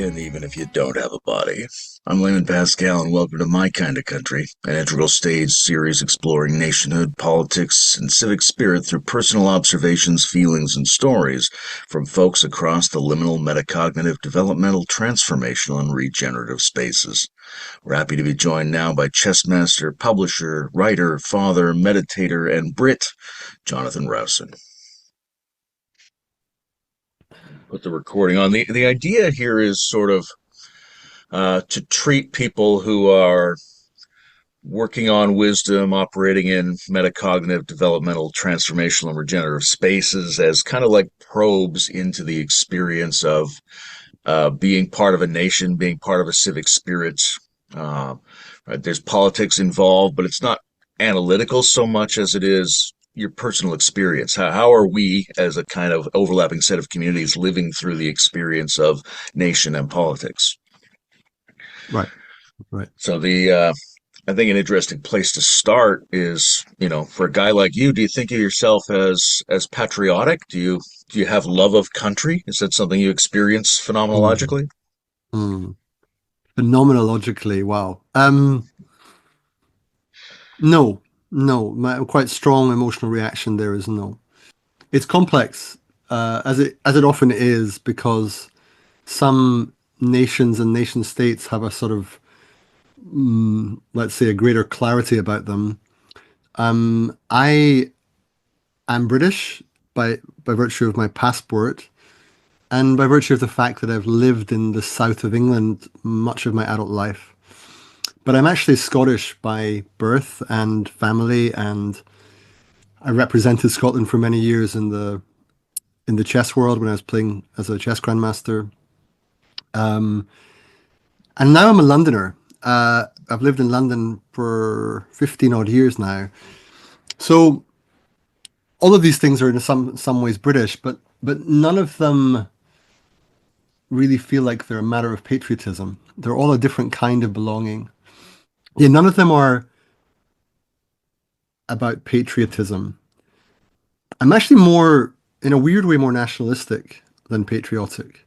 and even if you don't have a body. I'm Layman and welcome to My Kind of Country, an integral stage series exploring nationhood, politics, and civic spirit through personal observations, feelings, and stories from folks across the liminal, metacognitive, developmental, transformational, and regenerative spaces. We're happy to be joined now by chess master, publisher, writer, father, meditator, and Brit, Jonathan Rowson. Put the recording on. The idea here is sort of to treat people who are working on wisdom, operating in metacognitive, developmental, transformational, and regenerative spaces as kind of like probes into the experience of being part of a nation, being part of a civic spirit. Uh, right? There's politics involved, but it's not analytical so much as it is your personal experience. How are we, as a kind of overlapping set of communities, living through the experience of nation and politics? Right, right. So I think an interesting place to start is, for a guy like you, do you think of yourself as patriotic? Do you have love of country? Is that something you experience Mm, phenomenologically? mm. Phenomenologically, wow. No, no. My quite strong emotional reaction there is no. It's complex, as it often is, because some nations and nation states have a sort of, let's say, a greater clarity about them. I am British by virtue of my passport, and by virtue of the fact that I've lived in the south of England much of my adult life. But I'm actually Scottish by birth and family, and I represented Scotland for many years in the chess world when I was playing as a chess grandmaster. And now I'm a Londoner. I've lived in London for 15 odd years now. So all of these things are in some ways British, but none of them really feel like they're a matter of patriotism. They're all a different kind of belonging. Yeah, none of them are about patriotism. I'm actually more, in a weird way, more nationalistic than patriotic.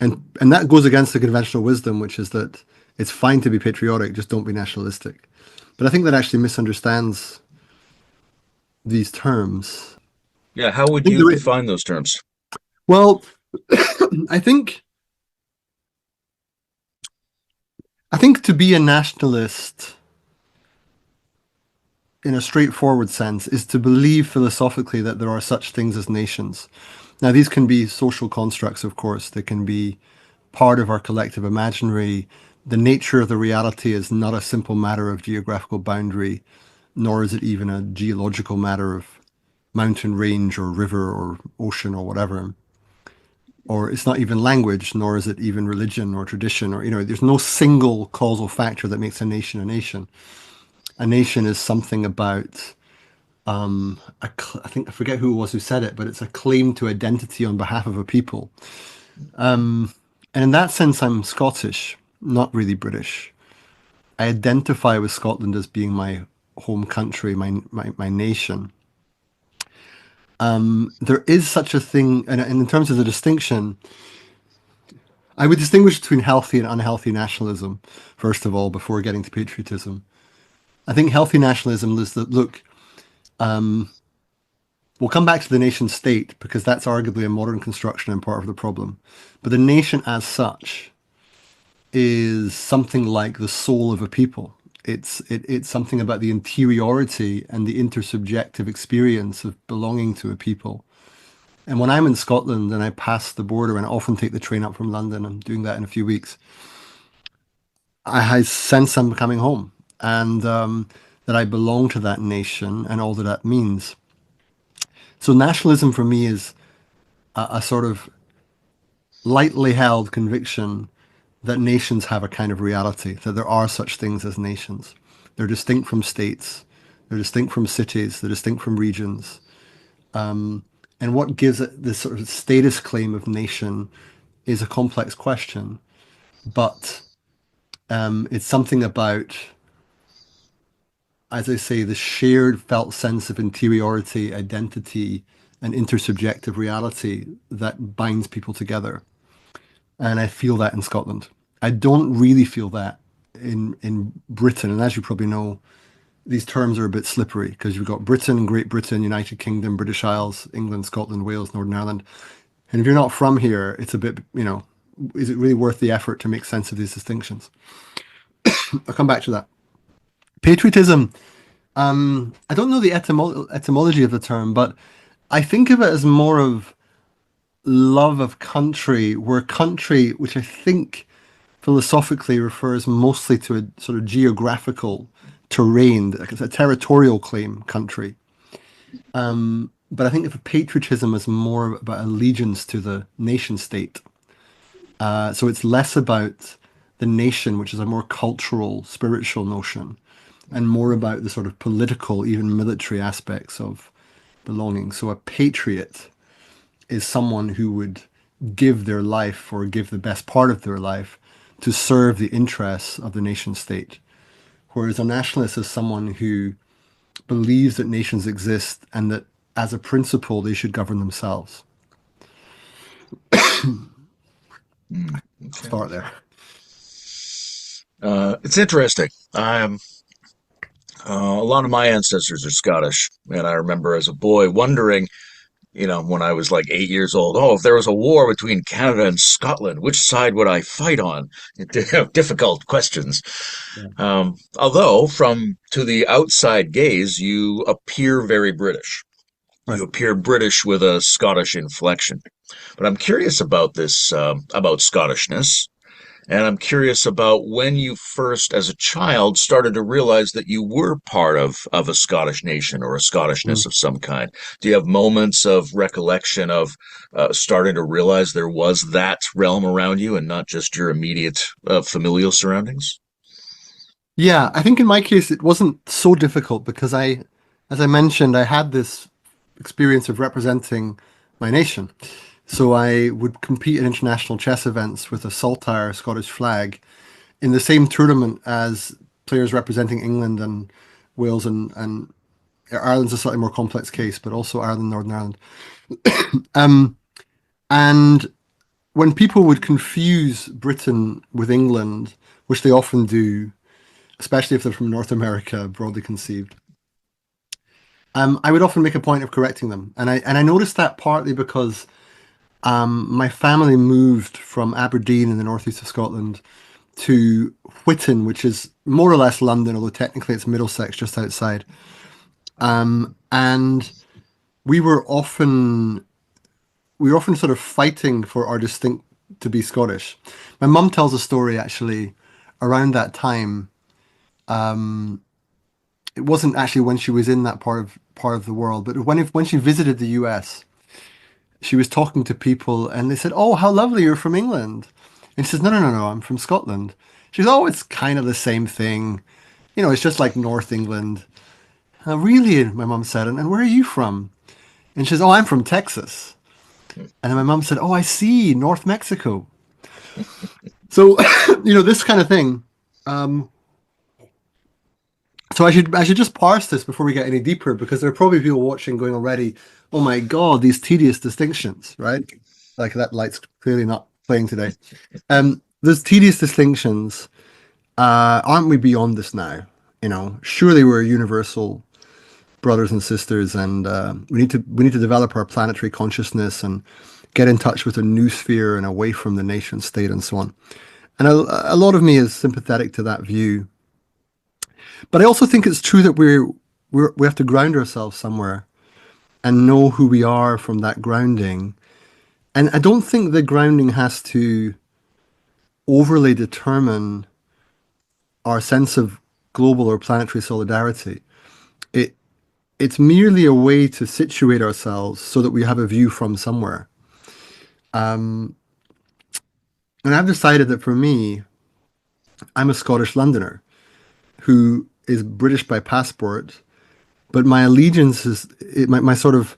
And that goes against the conventional wisdom, which is that it's fine to be patriotic, just don't be nationalistic. But I think that actually misunderstands these terms. Yeah, how I would think you the define those terms? well, I think I think to be a nationalist in a straightforward sense is to believe philosophically that there are such things as nations. Now, these can be social constructs, of course. They can be part of our collective imaginary. The nature of the reality is not a simple matter of geographical boundary, nor is it even a geological matter of mountain range or river or ocean or whatever. Or it's not even language, nor is it even religion or tradition, or, there's no single causal factor that makes a nation a nation. A nation is something about, I think, I forget who it was who said it, but it's a claim to identity on behalf of a people. And in that sense, I'm Scottish, not really British. I identify with Scotland as being my home country, my nation. There is such a thing, and in terms of the distinction, I would distinguish between healthy and unhealthy nationalism, first of all, before getting to patriotism. I think healthy nationalism is that, look, we'll come back to the nation state because that's arguably a modern construction and part of the problem. But the nation as such is something like the soul of a people. It's something about the interiority and the intersubjective experience of belonging to a people. And when I'm in Scotland and I pass the border, and I often take the train up from London, I'm doing that in a few weeks, I sense I'm coming home, and that I belong to that nation and all that that means. So nationalism for me is a sort of lightly held conviction that nations have a kind of reality, that there are such things as nations. They're distinct from states, they're distinct from cities, they're distinct from regions. And what gives it this sort of status claim of nation is a complex question, but it's something about, as I say, the shared felt sense of interiority, identity, and intersubjective reality that binds people together. and I feel that in Scotland. I don't really feel that in Britain, and as you probably know, these terms are a bit slippery because you've got Britain, Great Britain, United Kingdom, British Isles, England, Scotland, Wales, Northern Ireland. And if you're not from here, it's a bit, is it really worth the effort to make sense of these distinctions? I'll come back to that. Patriotism, I don't know the etymology of the term, but I think of it as more of love of country, where country, which I think philosophically refers mostly to a sort of geographical terrain, like it's a territorial claim country. But I think of patriotism as more about allegiance to the nation state. So it's less about the nation, which is a more cultural, spiritual notion, and more about the sort of political, even military aspects of belonging. So a patriot is someone who would give their life or give the best part of their life to serve the interests of the nation state. Whereas a nationalist is someone who believes that nations exist and that as a principle they should govern themselves. Mm, okay. Start there. It's interesting. A lot of my ancestors are Scottish, and I remember as a boy wondering, when I was like 8 years old, oh, if there was a war between Canada and Scotland, which side would I fight on? Difficult questions. Yeah. Although, from to the outside gaze, you appear very British. Right. You appear British with a Scottish inflection. But I'm curious about this, about Scottishness. And I'm curious about when you first, as a child, started to realize that you were part of a Scottish nation or a Mm. Scottishness of some kind. Do you have moments of recollection of starting to realize there was that realm around you and not just your immediate familial surroundings? Yeah, I think in my case it wasn't so difficult because as I mentioned, I had this experience of representing my nation. So I would compete in international chess events with a saltire Scottish flag in the same tournament as players representing England and Wales and Ireland's a slightly more complex case, but also Ireland, Northern Ireland. Um, and when people would confuse Britain with England, which they often do, especially if they're from North America, broadly conceived, I would often make a point of correcting them. And I noticed that partly because my family moved from Aberdeen in the northeast of Scotland to Whitton, which is more or less London, although technically it's Middlesex just outside. And we were often we were often sort of fighting for our distinct to be Scottish. My mum tells a story actually around that time. It wasn't actually when she was in that part of the world, but when she visited the US, she was talking to people and they said, "Oh, how lovely, you're from England." And she says, "No, no, no, no, I'm from Scotland." She says, "Oh, it's kind of the same thing. It's just like North England." Really? My mum said, and where are you from? And she says, "Oh, I'm from Texas." And then my mum said, "Oh, I see, North Mexico." So, this kind of thing. Um, so I should just parse this before we get any deeper because there are probably people watching going already, "Oh my God, these tedious distinctions," right? Like that light's clearly not playing today. Those tedious distinctions, aren't we beyond this now? Surely we're universal brothers and sisters, and we need to develop our planetary consciousness and get in touch with a new sphere and away from the nation state and so on. And a lot of me is sympathetic to that view, but I also think it's true that we have to ground ourselves somewhere and know who we are from that grounding. And I don't think the grounding has to overly determine our sense of global or planetary solidarity. It it's merely a way to situate ourselves so that we have a view from somewhere. And I've decided that for me, I'm a Scottish Londoner who is British by passport, but my allegiance is my sort of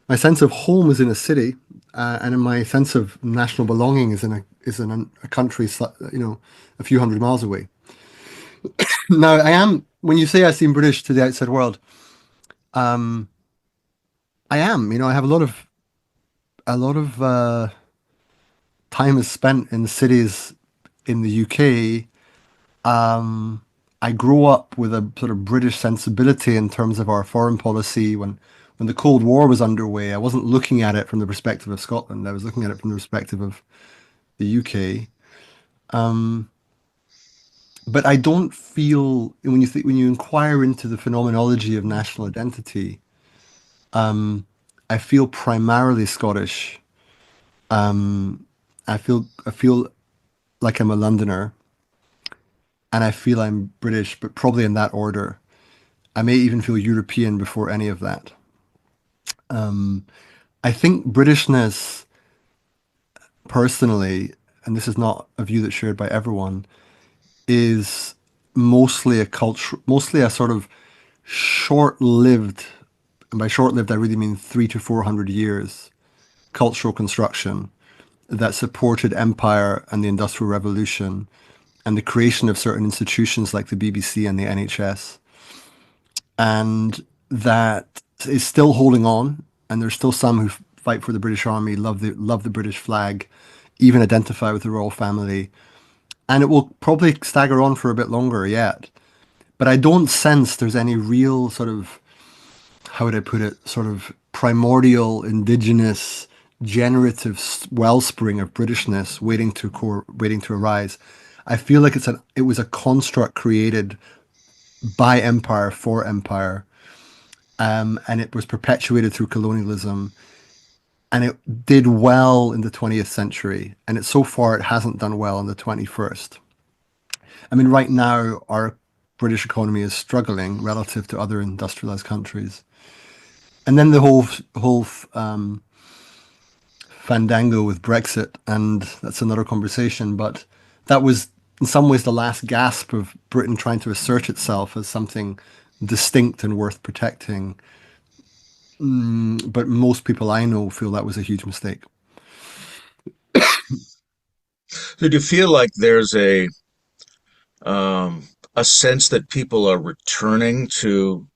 my sense of home is in a city, and my sense of national belonging is in a country, a few hundred miles away. Now, I am when you say I seem British to the outside world, I am. I have a lot of time is spent in cities in the UK, I grew up with a sort of British sensibility in terms of our foreign policy. When the Cold War was underway, I wasn't looking at it from the perspective of Scotland. I was looking at it from the perspective of the UK. But I don't feel when you inquire into the phenomenology of national identity, I feel primarily Scottish. I feel like I'm a Londoner, and I feel I'm British, but probably in that order. I may even feel European before any of that. I think Britishness, personally, and this is not a view that's shared by everyone, is mostly a sort of short-lived, and by short-lived I really mean 300 to 400 years, cultural construction that supported empire and the Industrial Revolution and the creation of certain institutions like the BBC and the NHS, and that is still holding on. And there's still some who fight for the British Army, love the British flag, even identify with the royal family, and it will probably stagger on for a bit longer yet. But I don't sense there's any real sort of, how would I put it, sort of primordial, indigenous, generative wellspring of Britishness waiting to arise. I feel like it was a construct created by empire for empire, and it was perpetuated through colonialism, and it did well in the 20th century, and so far it hasn't done well in the 21st. I mean, right now our British economy is struggling relative to other industrialized countries. And then the whole fandango with Brexit, and that's another conversation. But that was, in some ways, the last gasp of Britain trying to assert itself as something distinct and worth protecting. But most people I know feel that was a huge mistake. So do you feel like there's a sense that people are returning to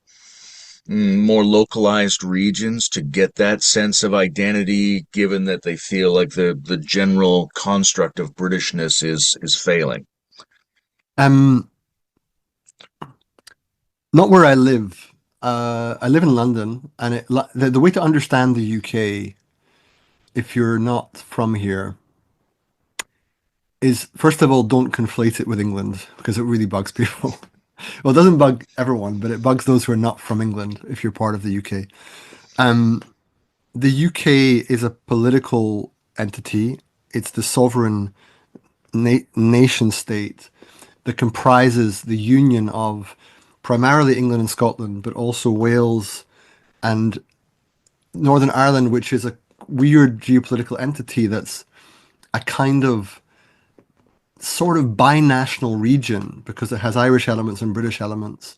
more localized regions to get that sense of identity, given that they feel like the general construct of Britishness is failing? Um, Not where I live. I live in London, and the way to understand the UK, if you're not from here, is first of all, don't conflate it with England because it really bugs people. Well, it doesn't bug everyone, but it bugs those who are not from England if you're part of the UK. Um, the UK is a political entity. It's the sovereign nation state that comprises the union of primarily England and Scotland, but also Wales and Northern Ireland, which is a weird geopolitical entity that's a kind of sort of binational region because it has Irish elements and British elements.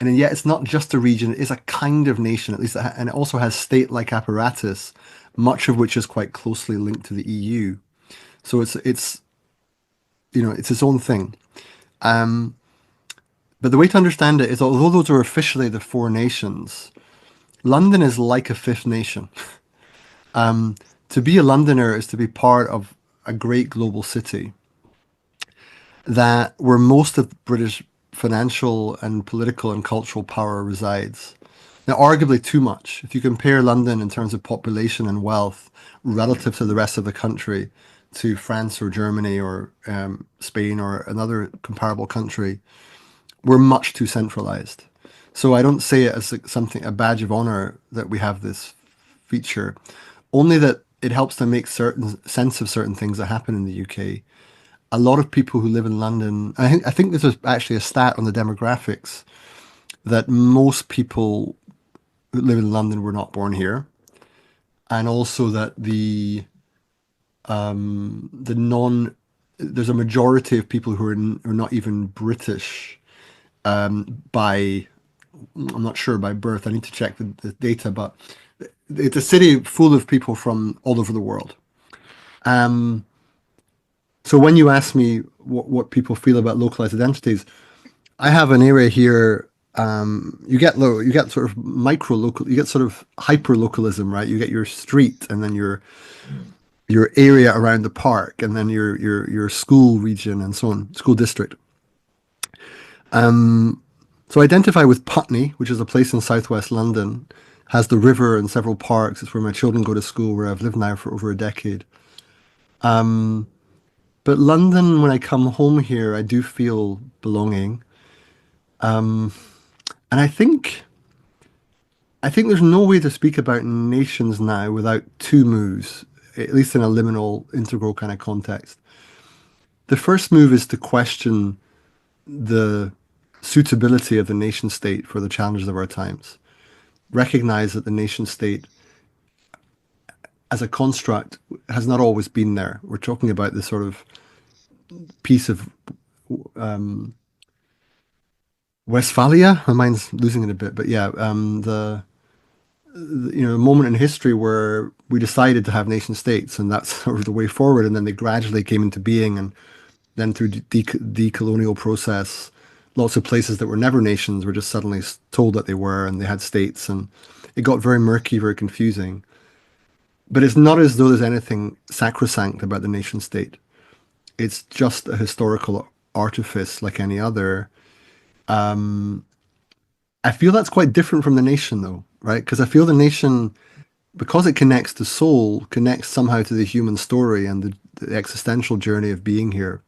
And yet it's not just a region, it is a kind of nation, at least, and it also has state-like apparatus, much of which is quite closely linked to the EU. So it's its own thing. Um, but the way to understand it is, although those are officially the four nations, London is like a fifth nation. To be a Londoner is to be part of a great global city that where most of British financial and political and cultural power resides. Now, arguably too much. If you compare London in terms of population and wealth relative to the rest of the country, to France or Germany or Spain or another comparable country, we're much too centralized. So I don't say it as something, a badge of honor that we have this feature, only that it helps to make certain sense of certain things that happen in the UK. A lot of people who live in London, I think this is actually a stat on the demographics, that most people who live in London were not born here, and also that the non there's a majority of people who are not even British by, I'm not sure, by birth. I need to check the data, but it's a city full of people from all over the world. Um, so when you ask me what people feel about localized identities, I have an area here. You get sort of you get sort of hyper localism, right? You get your street, and then your area around the park, and then your school region and so on, school district. So identify with Putney, which is a place in southwest London, has the river and several parks. It's where my children go to school, where I've lived now for over a decade. But London, when I come home here, I do feel belonging. And I think there's no way to speak about nations now without two moves, at least in a liminal, integral kind of context. The first move is to question the suitability of the nation state for the challenges of our times. Recognize that the nation state as a construct has not always been there. We're talking about this sort of piece of Westphalia. My mind's losing it a bit, but yeah, the moment in history where we decided to have nation states, and that's sort of the way forward. And then they gradually came into being, and then through decolonial process, lots of places that were never nations were just suddenly told that they were, and they had states, and it got very murky, very confusing. But it's not as though there's anything sacrosanct about the nation state. It's just a historical artifice like any other. I feel that's quite different from the nation, though, right? Because I feel the nation, because it connects to soul, connects somehow to the human story and the existential journey of being here.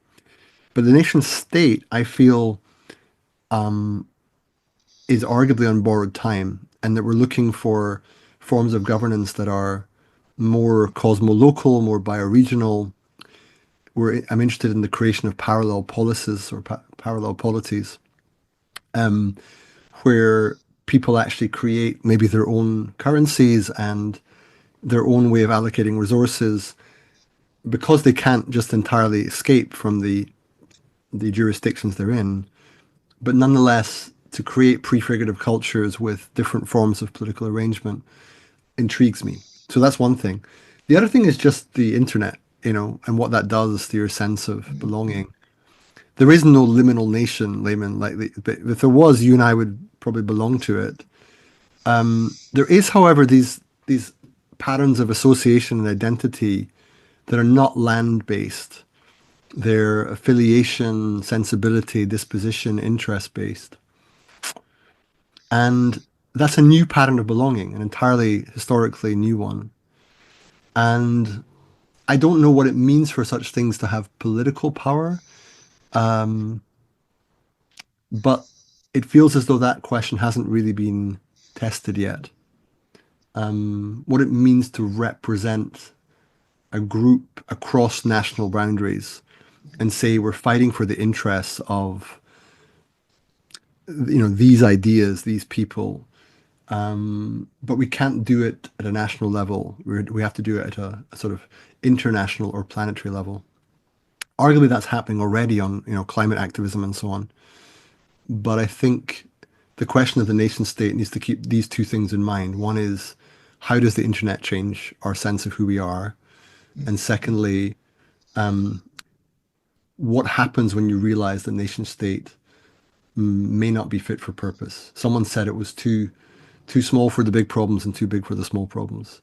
But the nation state, I feel, is arguably on borrowed time, and that we're looking for forms of governance that are more cosmolocal, more bioregional. I'm interested in the creation of parallel policies or parallel polities, where people actually create maybe their own currencies and their own way of allocating resources because they can't just entirely escape from the jurisdictions they're in, but nonetheless to create prefigurative cultures with different forms of political arrangement intrigues me. So that's one thing. The other thing is just the internet, and what that does to your sense of belonging. There is no liminal nation, Layman. But if there was, you and I would probably belong to it. There is, however, these patterns of association and identity that are not land based. They're affiliation, sensibility, disposition, interest based. And that's a new pattern of belonging, an entirely historically new one. And I don't know what it means for such things to have political power, but it feels as though that question hasn't really been tested yet. What it means to represent a group across national boundaries and say we're fighting for the interests of these ideas, these people, but we can't do it at a national level. We have to do it at a sort of international or planetary level. Arguably, that's happening already on climate activism and so on. But I think the question of the nation state needs to keep these two things in mind. One is, how does the internet change our sense of who we are? And secondly, what happens when you realize the nation state may not be fit for purpose? Someone said it was too small for the big problems and too big for the small problems.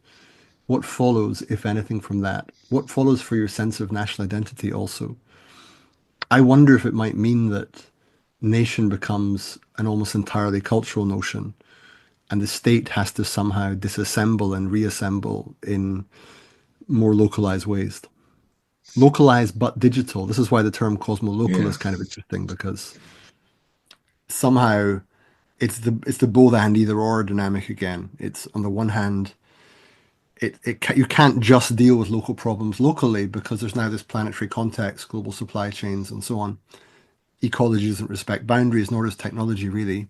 What follows, if anything, from that? What follows for your sense of national identity also? I wonder if it might mean that nation becomes an almost entirely cultural notion, and the state has to somehow disassemble and reassemble in more localized ways. Localized but digital. This is why the term cosmolocal Yeah. is kind of interesting, because somehow it's the both and either or dynamic again. It's on the one hand, you can't just deal with local problems locally because there's now this planetary context, global supply chains, and so on. Ecology doesn't respect boundaries, nor does technology really.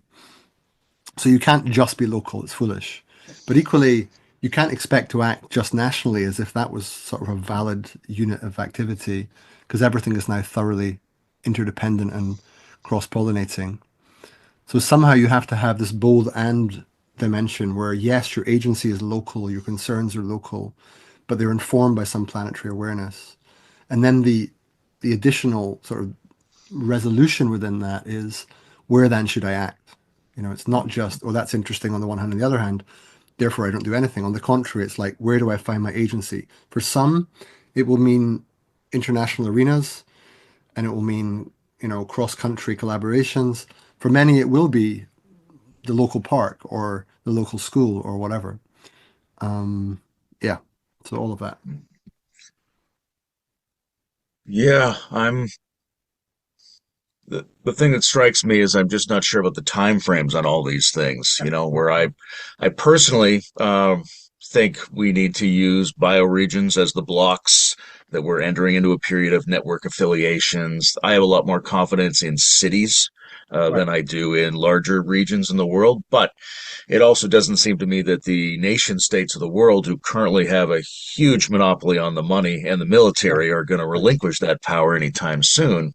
So you can't just be local, it's foolish. But equally, you can't expect to act just nationally as if that was sort of a valid unit of activity, because everything is now thoroughly interdependent and cross-pollinating. So somehow you have to have this bold and dimension where, yes, your agency is local, your concerns are local, but they're informed by some planetary awareness. And then the additional sort of resolution within that is, where then should I act? It's not just, oh, that's interesting on the one hand. On the other hand, therefore I don't do anything. On the contrary, it's like, where do I find my agency? For some, it will mean international arenas, and it will mean, cross-country collaborations. For many, it will be the local park or the local school or whatever. Yeah, so all of that. Yeah, the thing that strikes me is I'm just not sure about the time frames on all these things, where I personally think we need to use bioregions as the blocks that we're entering into a period of network affiliations. I have a lot more confidence in cities Right. than I do in larger regions in the world, but it also doesn't seem to me that the nation states of the world who currently have a huge monopoly on the money and the Right. military are going to Right. relinquish that power anytime soon.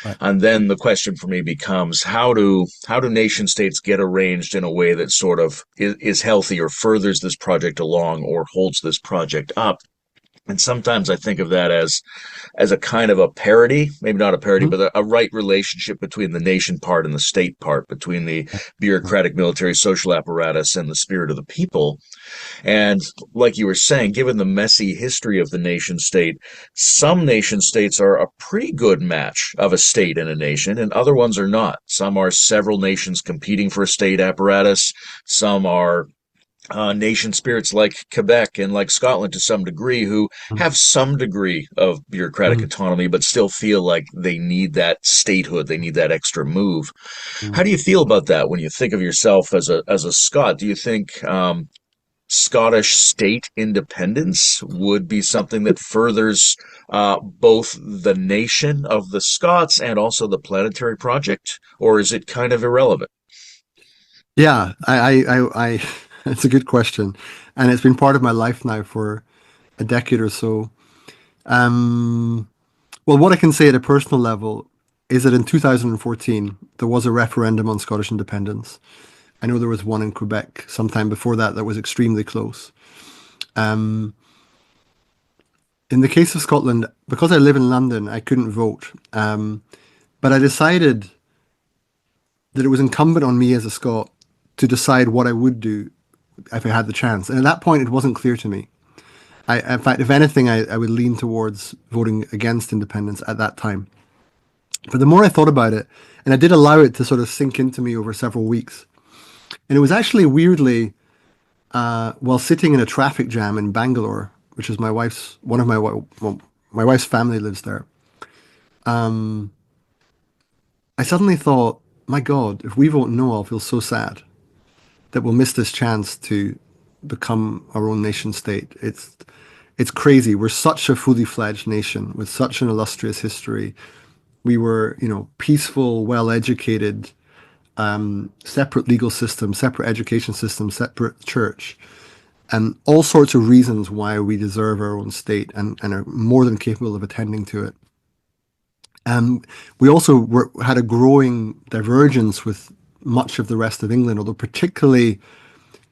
Right. And then the question for me becomes how do nation states get arranged in a way that sort of is healthy or furthers this project along or holds this project up? And sometimes I think of that as a kind of a parity, maybe not a parity, Mhm. but a right relationship between the nation part and the state part, between the bureaucratic military social apparatus and the spirit of the people. And like you were saying, given the messy history of the nation state, some nation states are a pretty good match of a state and a nation, and other ones are not. Some are several nations competing for a state apparatus. Some are nation spirits like Quebec and like Scotland to some degree, who Mhm. have some degree of bureaucratic Mhm. autonomy, but still feel like they need that statehood. They need that extra move. How Mhm. do you feel about that when you think of yourself as a Scot? Do you think Scottish state independence would be something that furthers both the nation of the Scots and also the planetary project, or is it kind of irrelevant? Yeah, it's a good question, and it's been part of my life now for a decade or so. Um, well, what I can say at a personal level is that in 2014 there was a referendum on Scottish independence. I know there was one in Quebec sometime before that that was extremely close. Um, in the case of Scotland, because I live in London, I couldn't vote, but I decided that it was incumbent on me as a Scot to decide what I would do if I had the chance. And at that point, it wasn't clear to me. In fact, if anything, I would lean towards voting against independence at that time. But the more I thought about it, and I did allow it to sort of sink into me over several weeks, and it was actually weirdly while sitting in a traffic jam in Bangalore, which is my wife's one of my well, my wife's family lives there. I suddenly thought, my God, if we vote no, I'll feel so sad that we'll miss this chance to become our own nation state. It's crazy. We're such a fully fledged nation with such an illustrious history. We were, peaceful, well educated, separate legal system, separate education system, separate church, and all sorts of reasons why we deserve our own state and are more than capable of attending to it. We also had a growing divergence with much of the rest of England, although particularly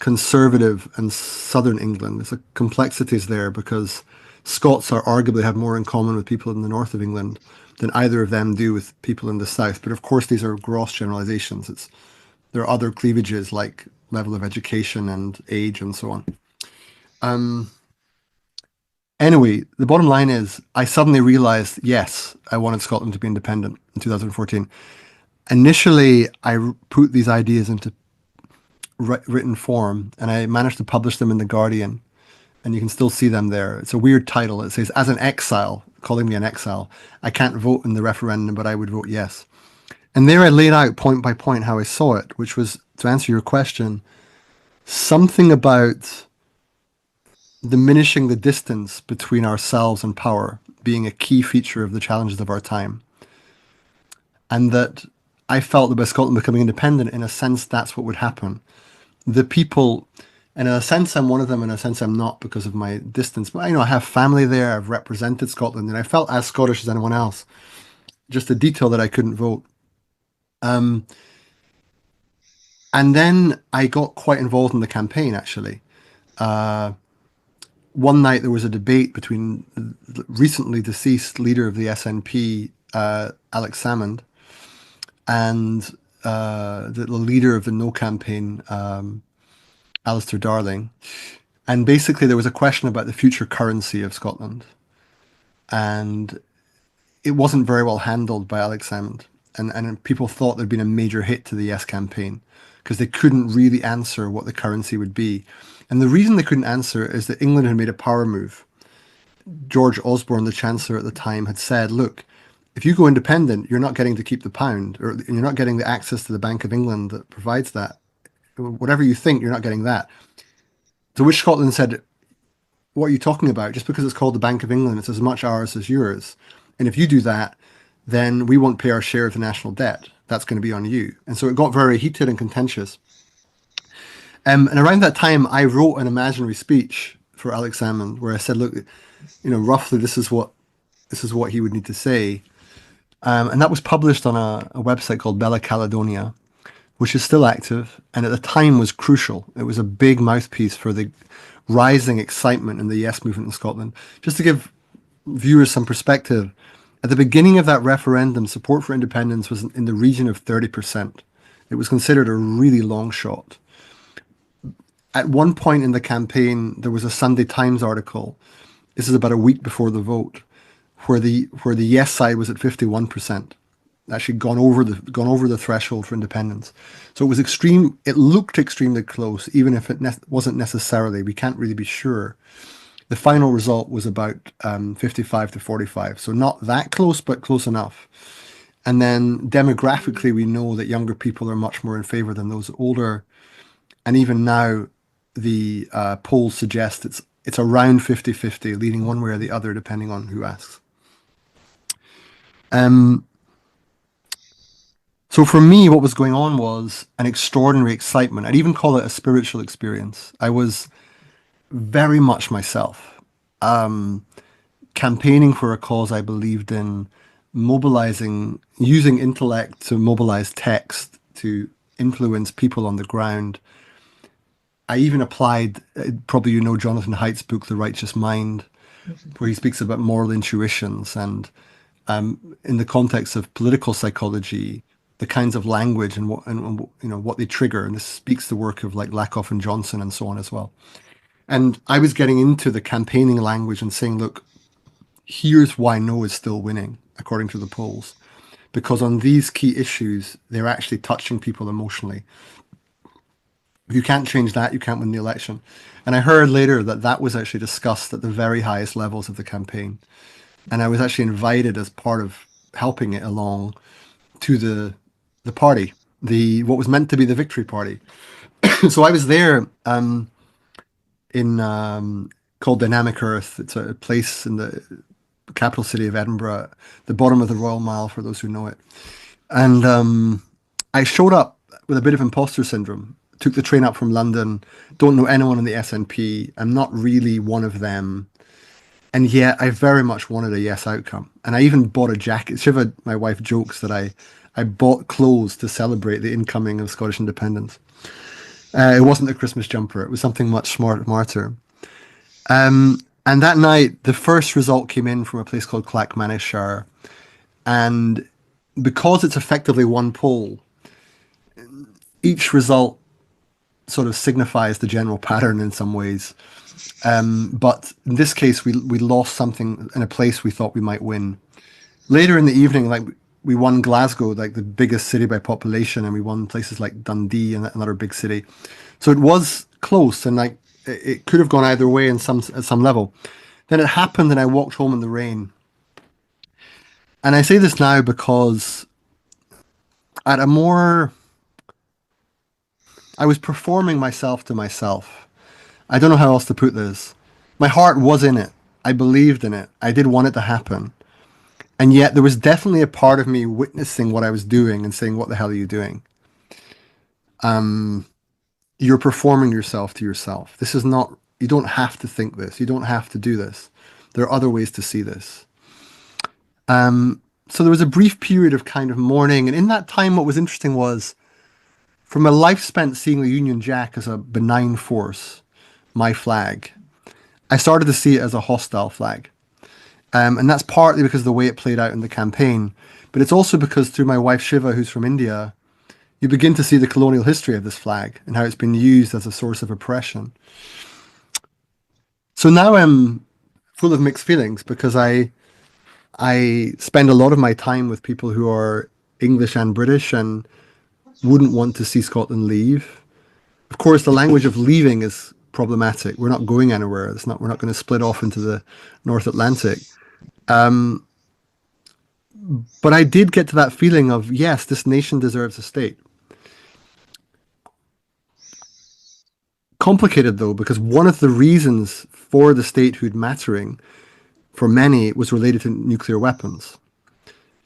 conservative and southern England. There's a complexities there because Scots are arguably have more in common with people in the north of England than either of them do with people in the south. But of course, these are gross generalizations. There are other cleavages like level of education and age and so on. Anyway, the bottom line is I suddenly realized, yes, I wanted Scotland to be independent in 2014. Initially, put these ideas into written form and I managed to publish them in The Guardian, and you can still see them there. It's a weird title. It says, "As an exile," calling me an exile. I can't vote in the referendum, but I would vote yes. And there I laid out point by point how I saw it, which was, to answer your question, something about diminishing the distance between ourselves and power being a key feature of the challenges of our time. And that I felt that by Scotland becoming independent, in a sense, that's what would happen. The people, and in a sense, I'm one of them, in a sense, I'm not because of my distance. But I have family there. I've represented Scotland, and I felt as Scottish as anyone else. Just a detail that I couldn't vote. And then I got quite involved in the campaign, actually. One night there was a debate between the recently deceased leader of the SNP, Alex Salmond, and the leader of the No campaign, Alistair Darling. And basically, there was a question about the future currency of Scotland. And it wasn't very well handled by Alex Salmond. And people thought there'd been a major hit to the Yes campaign because they couldn't really answer what the currency would be. And the reason they couldn't answer is that England had made a power move. George Osborne, the Chancellor at the time, had said, look, if you go independent, you're not getting to keep the pound, or you're not getting the access to the Bank of England that provides that. Whatever you think, you're not getting that. To which Scotland said, what are you talking about? Just because it's called the Bank of England, it's as much ours as yours. And if you do that, then we won't pay our share of the national debt. That's going to be on you. And so it got very heated and contentious. And around that time, I wrote an imaginary speech for Alex Salmond where I said, look, roughly this is what he would need to say. And that was published on a website called Bella Caledonia, which is still active, and at the time was crucial. It was a big mouthpiece for the rising excitement in the Yes movement in Scotland. Just to give viewers some perspective, at the beginning of that referendum, support for independence was in the region of 30%. It was considered a really long shot. At one point in the campaign, there was a Sunday Times article. This is about a week before the vote, where the yes side was at 51%, actually gone over the threshold for independence. So it was extreme. It looked extremely close, even if it wasn't necessarily. We can't really be sure. The final result was about 55 to 45, so not that close, but close enough. And then demographically, we know that younger people are much more in favor than those older. And even now, the polls suggest it's around 50-50, leaning one way or the other, depending on who asks. Um, so for me, what was going on was an extraordinary excitement. I'd even call it a spiritual experience. I was very much myself, campaigning for a cause I believed in, mobilizing, using intellect to mobilize text to influence people on the ground. I even applied, probably Jonathan Haidt's book, The Righteous Mind, where he speaks about moral intuitions and in the context of political psychology, the kinds of language and what they trigger. And this speaks the work of like Lakoff and Johnson and so on as well. And I was getting into the campaigning language and saying, look, here's why no is still winning, according to the polls. Because on these key issues, they're actually touching people emotionally. If you can't change that, you can't win the election. And I heard later that that was actually discussed at the very highest levels of the campaign. And I was actually invited as part of helping it along to the party, the what was meant to be the victory party. So I was there in called Dynamic Earth. It's a place in the capital city of Edinburgh, the bottom of the Royal Mile, for those who know it. And I showed up with a bit of imposter syndrome. Took the train up from London. Don't know anyone in the SNP. I'm not really one of them. And yet I very much wanted a yes outcome. And I even bought a jacket. Shiva, my wife, jokes that I bought clothes to celebrate the incoming of Scottish independence. It wasn't a Christmas jumper. It was something much smarter. And that night, the first result came in from a place called Clackmannishire. And because it's effectively one poll, each result sort of signifies the general pattern in some ways. But in this case, we lost something in a place we thought we might win. Later in the evening, like we won Glasgow, like the biggest city by population, and we won places like Dundee and another big city. So it was close, and like it could have gone either way in at some level. Then it happened, and I walked home in the rain. And I say this now because at a more, I was performing myself to myself. I don't know how else to put this. My heart was in it. I believed in it. I did want it to happen. And yet there was definitely a part of me witnessing what I was doing and saying, what the hell are you doing? You're performing yourself to yourself. This is not, you don't have to think this. You don't have to do this. There are other ways to see this. So there was a brief period of kind of mourning. And in that time, what was interesting was from a life spent seeing the Union Jack as a benign force, my flag, I started to see it as a hostile flag. And that's partly because of the way it played out in the campaign. But it's also because through my wife Shiva, who's from India, you begin to see the colonial history of this flag and how it's been used as a source of oppression. So now I'm full of mixed feelings because I spend a lot of my time with people who are English and British and wouldn't want to see Scotland leave. Of course, the language of leaving is problematic. We're not going anywhere. It's not. We're not going to split off into the North Atlantic. But I did get to that feeling of yes, this nation deserves a state. Complicated though, because one of the reasons for the statehood mattering for many was related to nuclear weapons.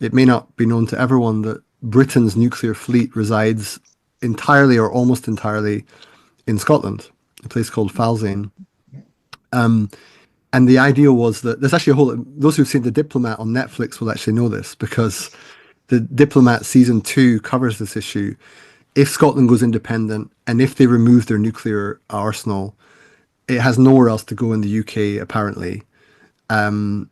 It may not be known to everyone that Britain's nuclear fleet resides entirely or almost entirely in Scotland, a place called Falzane. And the idea was that there's actually a whole, those who've seen The Diplomat on Netflix will actually know this because The Diplomat season 2 covers this issue. If Scotland goes independent and if they remove their nuclear arsenal, it has nowhere else to go in the UK, apparently. You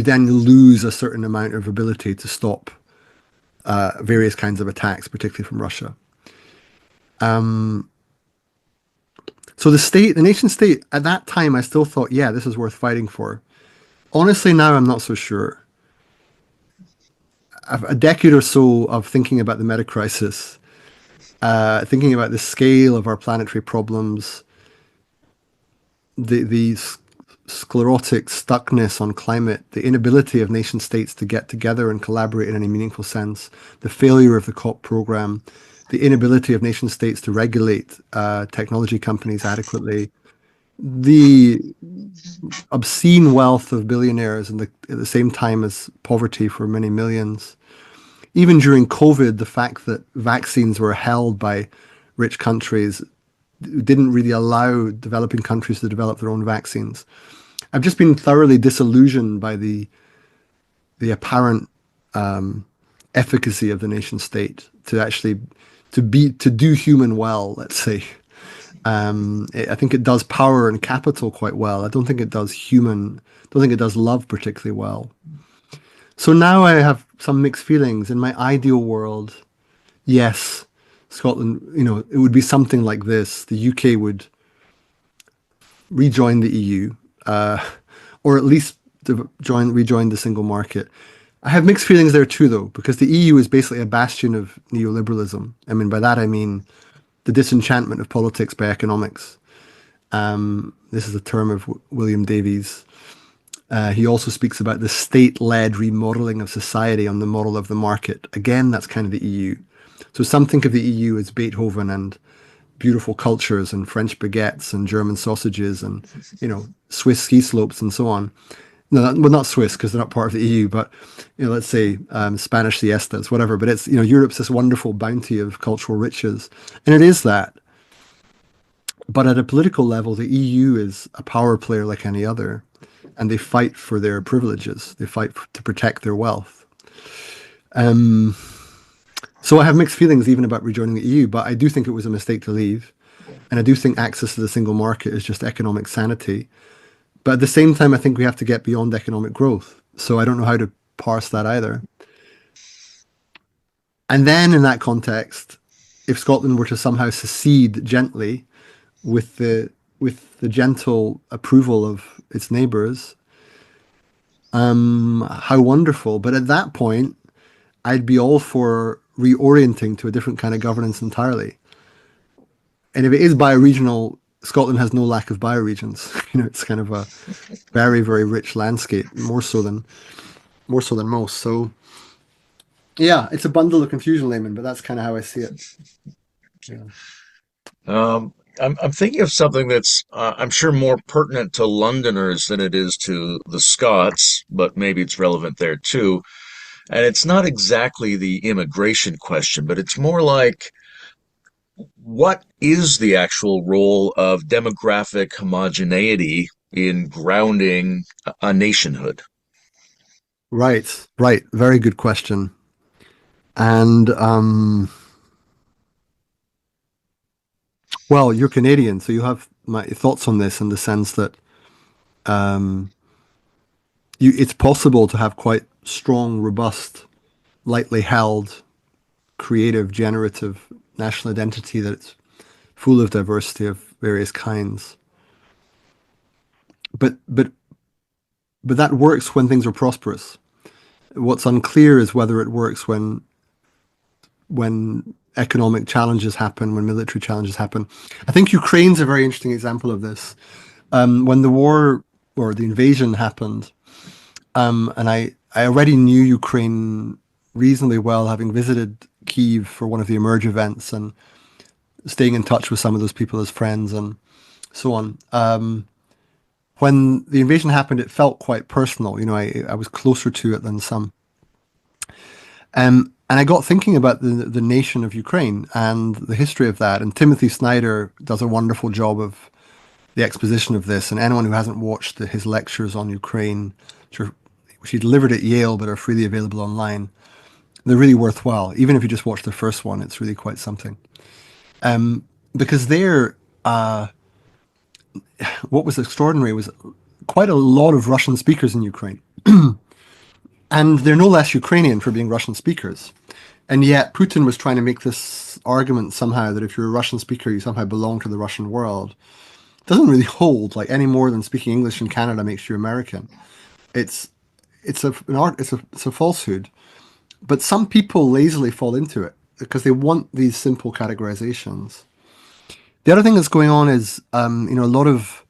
then lose a certain amount of ability to stop various kinds of attacks, particularly from Russia. So the nation state, at that time, I still thought, yeah, this is worth fighting for. Honestly, now I'm not so sure. A decade or so of thinking about the meta crisis, thinking about the scale of our planetary problems, the sclerotic stuckness on climate, the inability of nation states to get together and collaborate in any meaningful sense, the failure of the COP program, the inability of nation states to regulate technology companies adequately, the obscene wealth of billionaires and at the same time as poverty for many millions. Even during COVID, the fact that vaccines were held by rich countries didn't really allow developing countries to develop their own vaccines. I've just been thoroughly disillusioned by the apparent efficacy of the nation state to actually to do human well, let's say. I think it does power and capital quite well. I don't think it does human. Don't think it does love particularly well. So now I have some mixed feelings. In my ideal world, yes, Scotland, it would be something like this. The UK would rejoin the EU, or at least rejoin the single market. I have mixed feelings there too, though, because the EU is basically a bastion of neoliberalism. I mean, by that I mean the disenchantment of politics by economics. This is a term of William Davies. He also speaks about the state-led remodeling of society on the model of the market. Again, that's kind of the EU. So some think of the EU as Beethoven and beautiful cultures and French baguettes and German sausages and, Swiss ski slopes and so on. No, well, not Swiss because they're not part of the EU, but, let's say Spanish siestas, whatever. But it's, Europe's this wonderful bounty of cultural riches. And it is that. But at a political level, the EU is a power player like any other. And they fight for their privileges. They fight to protect their wealth. So I have mixed feelings even about rejoining the EU, but I do think it was a mistake to leave. And I do think access to the single market is just economic sanity. But at the same time, I think we have to get beyond economic growth. So I don't know how to parse that either. And then in that context, if Scotland were to somehow secede gently with the gentle approval of its neighbours, how wonderful. But at that point, I'd be all for reorienting to a different kind of governance entirely. And if it is bioregional, Scotland has no lack of bioregions. It's kind of a very, very rich landscape, more so than most. So yeah, it's a bundle of confusion, Layman, but that's kind of how I see it. Yeah. I'm thinking of something that's, I'm sure, more pertinent to Londoners than it is to the Scots, but maybe it's relevant there too. And it's not exactly the immigration question, but it's more like, what is the actual role of demographic homogeneity in grounding a nationhood? Right, right. Very good question. And well, you're Canadian, so you have my thoughts on this in the sense that um, it's possible to have quite strong, robust, lightly held, creative, generative national identity that's full of diversity of various kinds. But but but that works when things are prosperous. What's unclear is whether it works when economic challenges happen, when military challenges happen. I think Ukraine's a very interesting example of this. When the war or the invasion happened, and I already knew Ukraine reasonably well, having visited Kyiv for one of the Emerge events and staying in touch with some of those people as friends and so on. When the invasion happened, it felt quite personal. You know, I was closer to it than some. And I got thinking about the nation of Ukraine and the history of that. And Timothy Snyder does a wonderful job of the exposition of this. And anyone who hasn't watched his lectures on Ukraine, which he delivered at Yale but are freely available online, they're really worthwhile. Even if you just watch the first one, it's really quite something. Because what was extraordinary was quite a lot of Russian speakers in Ukraine. And they're no less Ukrainian for being Russian speakers. And yet Putin was trying to make this argument somehow that if you're a Russian speaker, you somehow belong to the Russian world. It doesn't really hold, like, any more than speaking English in Canada makes you American. It's it's a falsehood. But some people lazily fall into it because they want these simple categorizations. The other thing that's going on is, a lot of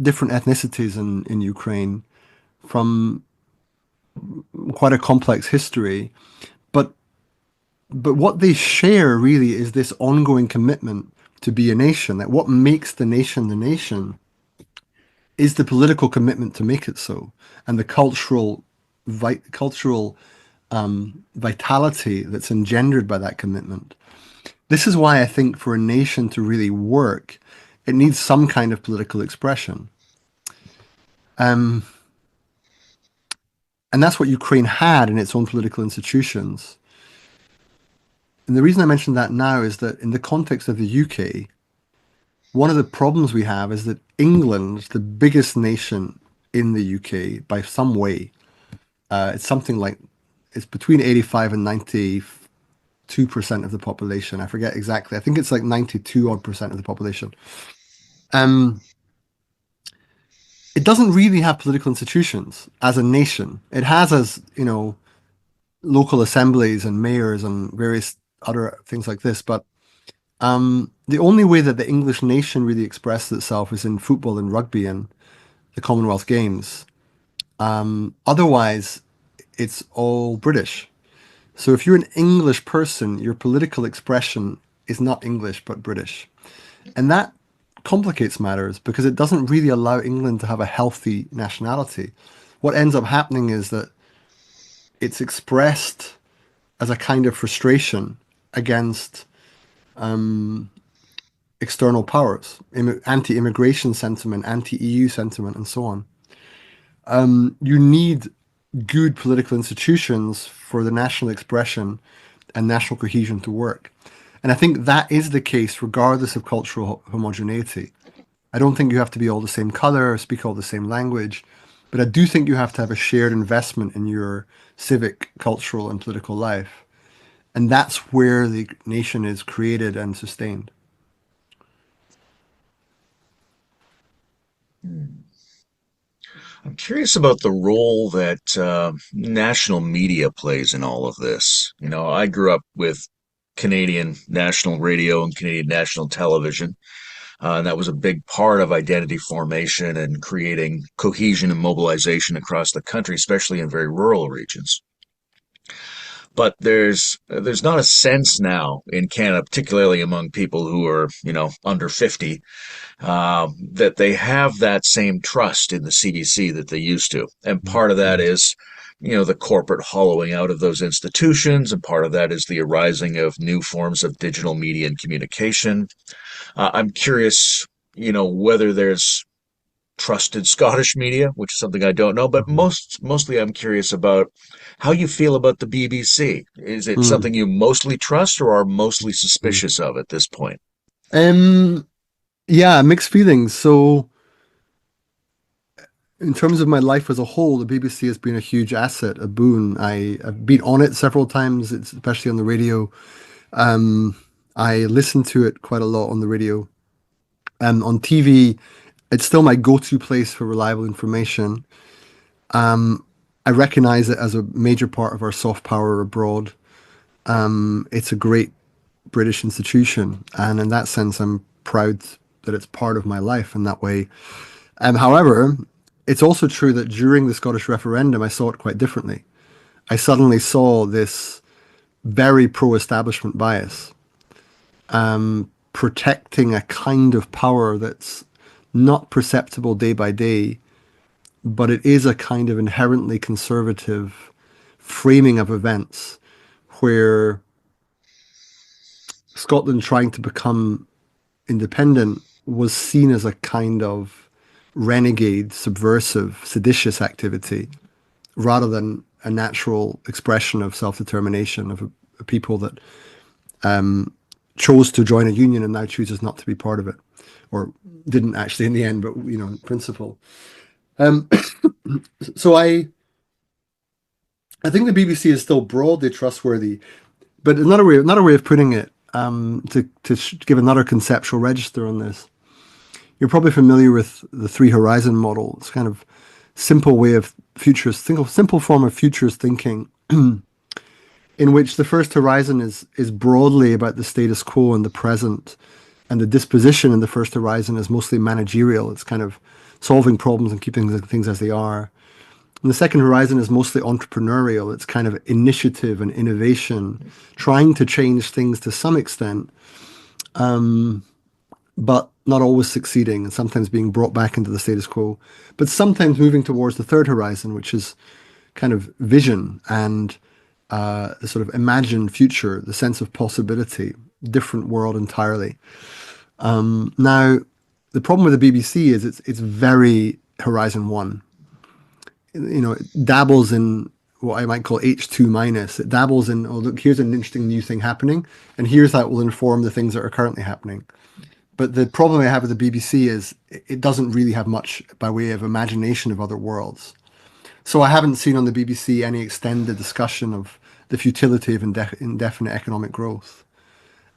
different ethnicities in Ukraine from quite a complex history, but what they share really is this ongoing commitment to be a nation. That what makes the nation is the political commitment to make it so, and the cultural vitality that's engendered by that commitment. This is why I think for a nation to really work, it needs some kind of political expression. Um, and that's what Ukraine had in its own political institutions. And the reason I mention that now is that in the context of the UK, one of the problems we have is that England, the biggest nation in the UK by some way, it's something like it's between 85 and 92% of the population. I forget exactly. I think it's like 92 odd percent of the population. Um, it doesn't really have political institutions as a nation. It has as, local assemblies and mayors and various other things like this. But the only way that the English nation really expresses itself is in football and rugby and the Commonwealth Games. Otherwise, it's all British. So if you're an English person, your political expression is not English but British. And that complicates matters because it doesn't really allow England to have a healthy nationality. What ends up happening is that it's expressed as a kind of frustration against external powers, anti-immigration sentiment, anti-EU sentiment, and so on. You need good political institutions for the national expression and national cohesion to work. And I think that is the case regardless of cultural homogeneity. I don't think you have to be all the same color or speak all the same language, but I do think you have to have a shared investment in your civic, cultural, and political life. And that's where the nation is created and sustained. I'm curious about the role that national media plays in all of this. I grew up with Canadian national radio and Canadian national television, and that was a big part of identity formation and creating cohesion and mobilization across the country, especially in very rural regions. But there's not a sense now in Canada, particularly among people who are under 50, that they have that same trust in the CBC that they used to. And part of that is, the corporate hollowing out of those institutions, and part of that is the arising of new forms of digital media and communication. I'm curious, whether there's trusted Scottish media, which is something I don't know, but Mhm. mostly I'm curious about how you feel about the BBC. Is it Mm, something you mostly trust or are mostly mm. suspicious of at this point? Um, yeah, mixed feelings. So in terms of my life as a whole, the BBC has been a huge asset, a boon. I've been on it several times, especially on the radio. Um, I listen to it quite a lot on the radio. On TV, it's still my go-to place for reliable information. I recognize it as a major part of our soft power abroad. It's a great British institution, and in that sense, I'm proud that it's part of my life in that way. However, it's also true that during the Scottish referendum, I saw it quite differently. I suddenly saw this very pro-establishment bias, protecting a kind of power that's not perceptible day by day, but it is a kind of inherently conservative framing of events where Scotland trying to become independent was seen as a kind of renegade, subversive, seditious activity rather than a natural expression of self-determination of a people that chose to join a union and now chooses not to be part of it, or didn't actually in the end, but in principle. Um, so I think the BBC is still broadly trustworthy, but another way of putting it, to give another conceptual register on this, you're probably familiar with the three horizon model. It's kind of simple way of simple form of futures thinking, in which the first horizon is broadly about the status quo and the present, and the disposition in the first horizon is mostly managerial. It's kind of solving problems and keeping things as they are. And the second horizon is mostly entrepreneurial. It's kind of initiative and innovation, trying to change things to some extent, but not always succeeding, and sometimes being brought back into the status quo, but sometimes moving towards the third horizon, which is kind of vision and the sort of imagined future, the sense of possibility, different world entirely. Now, the problem with the BBC is it's very Horizon One. It dabbles in what I might call H2 minus. It dabbles in, oh, look, here's an interesting new thing happening, and here's how it will inform the things that are currently happening. But the problem I have with the BBC is it doesn't really have much by way of imagination of other worlds. So I haven't seen on the BBC any extended discussion of the futility of indefinite economic growth.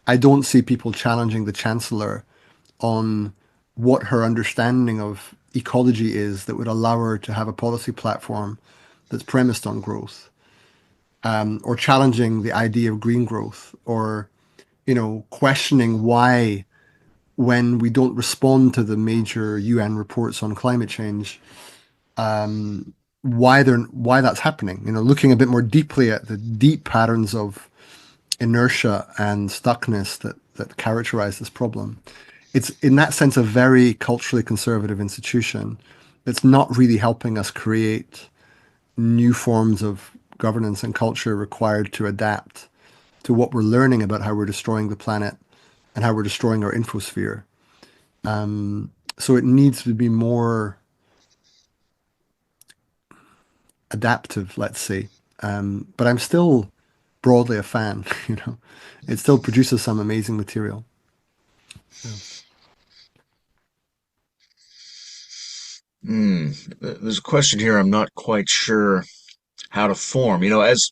I don't see people challenging the Chancellor on what her understanding of ecology is that would allow her to have a policy platform that's premised on growth, or challenging the idea of green growth, or questioning why, when we don't respond to the major UN reports on climate change, why that's happening. Looking a bit more deeply at the deep patterns of inertia and stuckness that characterize this problem. It's in that sense a very culturally conservative institution that's not really helping us create new forms of governance and culture required to adapt to what we're learning about how we're destroying the planet and how we're destroying our infosphere. So it needs to be more adaptive, let's say. But I'm still broadly a fan, It still produces some amazing material. So, Hmm. There's a question here I'm not quite sure how to form. As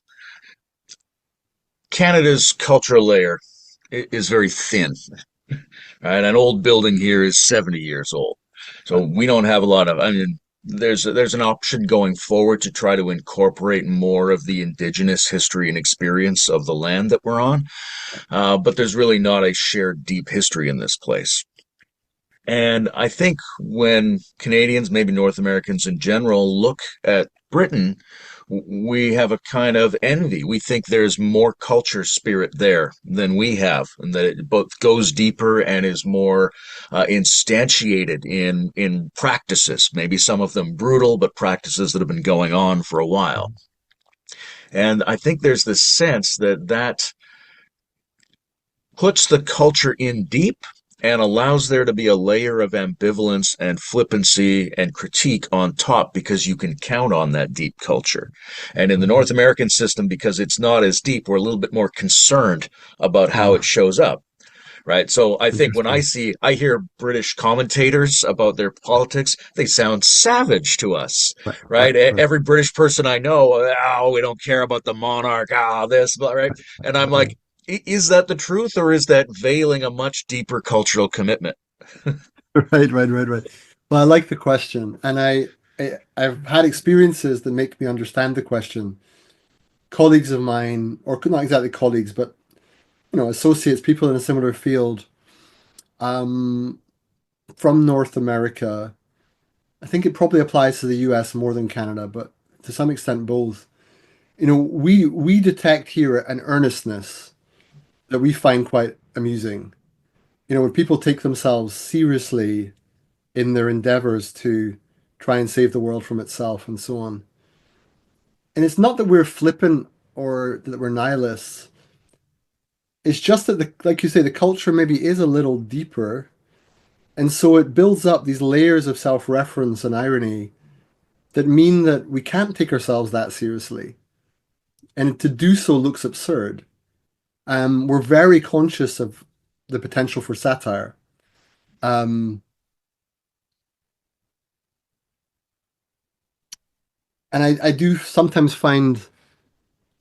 Canada's cultural layer is very thin, right? An old building here is 70 years old. So but we don't have a lot of, I mean, there's an option going forward to try to incorporate more of the indigenous history and experience of the land that we're on. But there's really not a shared deep history in this place. And I think when Canadians, maybe North Americans in general, look at Britain, we have a kind of envy. We think there's more culture spirit there than we have, and that it both goes deeper and is more instantiated in practices. Maybe some of them brutal, but practices that have been going on for a while. And I think there's this sense that puts the culture in deep and allows there to be a layer of ambivalence and flippancy and critique on top because you can count on that deep culture. And in the North Mhm. American system, because it's not as deep, we're a little bit more concerned about how Yeah. it shows up. right? So I think when Interesting. I hear British commentators about their politics, they sound savage to us, Right, right? right, right, Every British person I know, oh, we don't care about the monarch, this, but right? And I'm right. like, is that the truth, or is that veiling a much deeper cultural commitment? Right, right, right, right. Well, I like the question, and I've had experiences that make me understand the question. Colleagues of mine, or not exactly colleagues, but associates, people in a similar field, um, from North America. I think it probably applies to the US more than Canada, but to some extent both. We detect here an earnestness that we find quite amusing. When people take themselves seriously in their endeavors to try and save the world from itself and so on. And it's not that we're flippant or that we're nihilists. It's just that like you say, the culture maybe is a little deeper. And so it builds up these layers of self-reference and irony that mean that we can't take ourselves that seriously. And to do so looks absurd. We're very conscious of the potential for satire. Um, and I do sometimes find,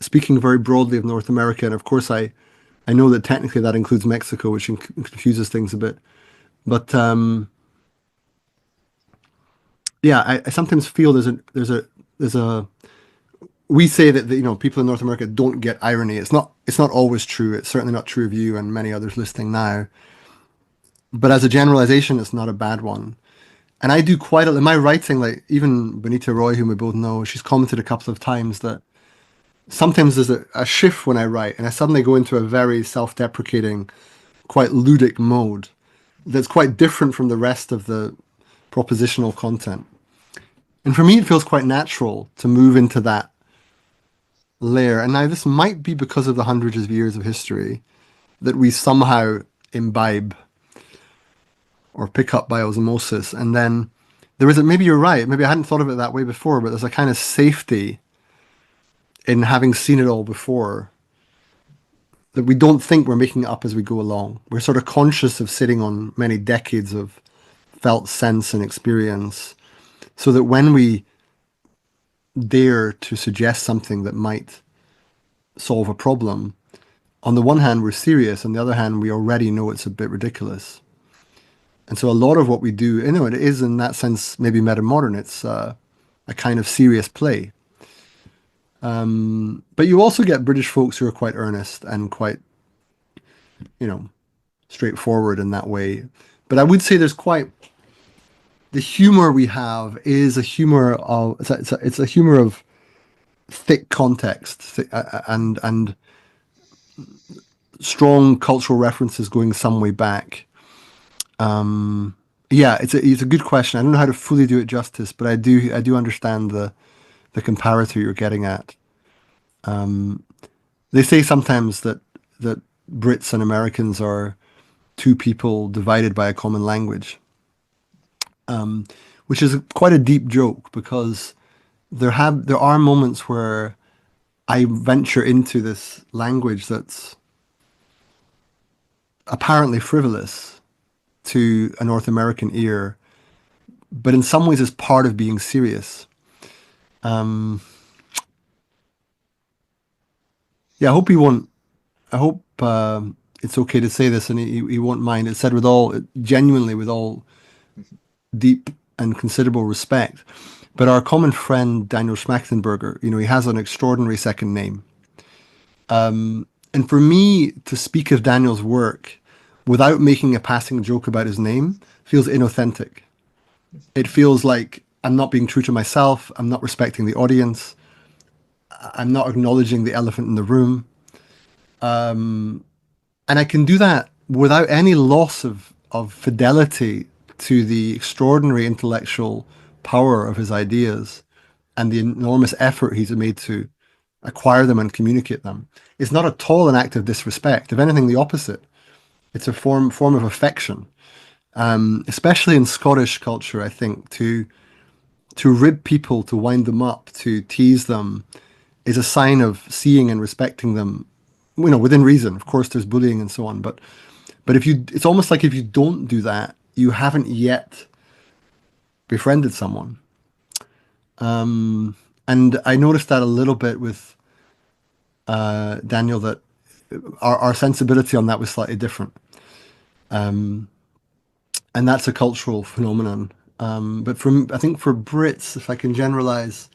speaking very broadly of North America, and of course I know that technically that includes Mexico, which confuses things a bit. But yeah, I sometimes feel there's a we say that people in North America don't get irony. It's not always true. It's certainly not true of you and many others listening now. But as a generalization, it's not a bad one. And I do quite a in my writing, like even Benita Roy, whom we both know, she's commented a couple of times that sometimes there's a shift when I write, and I suddenly go into a very self-deprecating, quite ludic mode that's quite different from the rest of the propositional content. And for me, it feels quite natural to move into that layer. And now this might be because of the hundreds of years of history that we somehow imbibe or pick up by osmosis. And then maybe you're right, maybe I hadn't thought of it that way before, but there's a kind of safety in having seen it all before that we don't think we're making it up as we go along. We're sort of conscious of sitting on many decades of felt sense and experience so that when we dare to suggest something that might solve a problem, on the one hand, we're serious. On the other hand, we already know it's a bit ridiculous. And so a lot of what we do, it is in that sense maybe meta-modern. It's a kind of serious play. But you also get British folks who are quite earnest and quite, you know, straightforward in that way. But I would say there's quite the humor we have is a humor of it's a humor of thick context and strong cultural references going some way back. Yeah, it's a good question. I don't know how to fully do it justice, but I do understand the comparator you're getting at. They say sometimes that Brits and Americans are two people divided by a common language, which is quite a deep joke because there are moments where I venture into this language that's apparently frivolous to a North American ear, but in some ways is part of being serious. Yeah, I hope he won't. I hope it's okay to say this, and he won't mind. It's said with all genuinely, with all deep and considerable respect. But our common friend Daniel Schmachtenberger, he has an extraordinary second name. And for me to speak of Daniel's work without making a passing joke about his name feels inauthentic. It feels like I'm not being true to myself. I'm not respecting the audience. I'm not acknowledging the elephant in the room. And I can do that without any loss of fidelity to the extraordinary intellectual power of his ideas and the enormous effort he's made to acquire them and communicate them. It's not at all an act of disrespect. If anything, the opposite. It's a form of affection, especially in Scottish culture. I think to rib people, to wind them up, to tease them, is a sign of seeing and respecting them. Within reason. Of course, there's bullying and so on, But if you, it's almost like if you don't do that, you haven't yet befriended someone. And I noticed that a little bit with Daniel, that our sensibility on that was slightly different. And that's a cultural phenomenon. But from, I think for Brits, if I can generalize,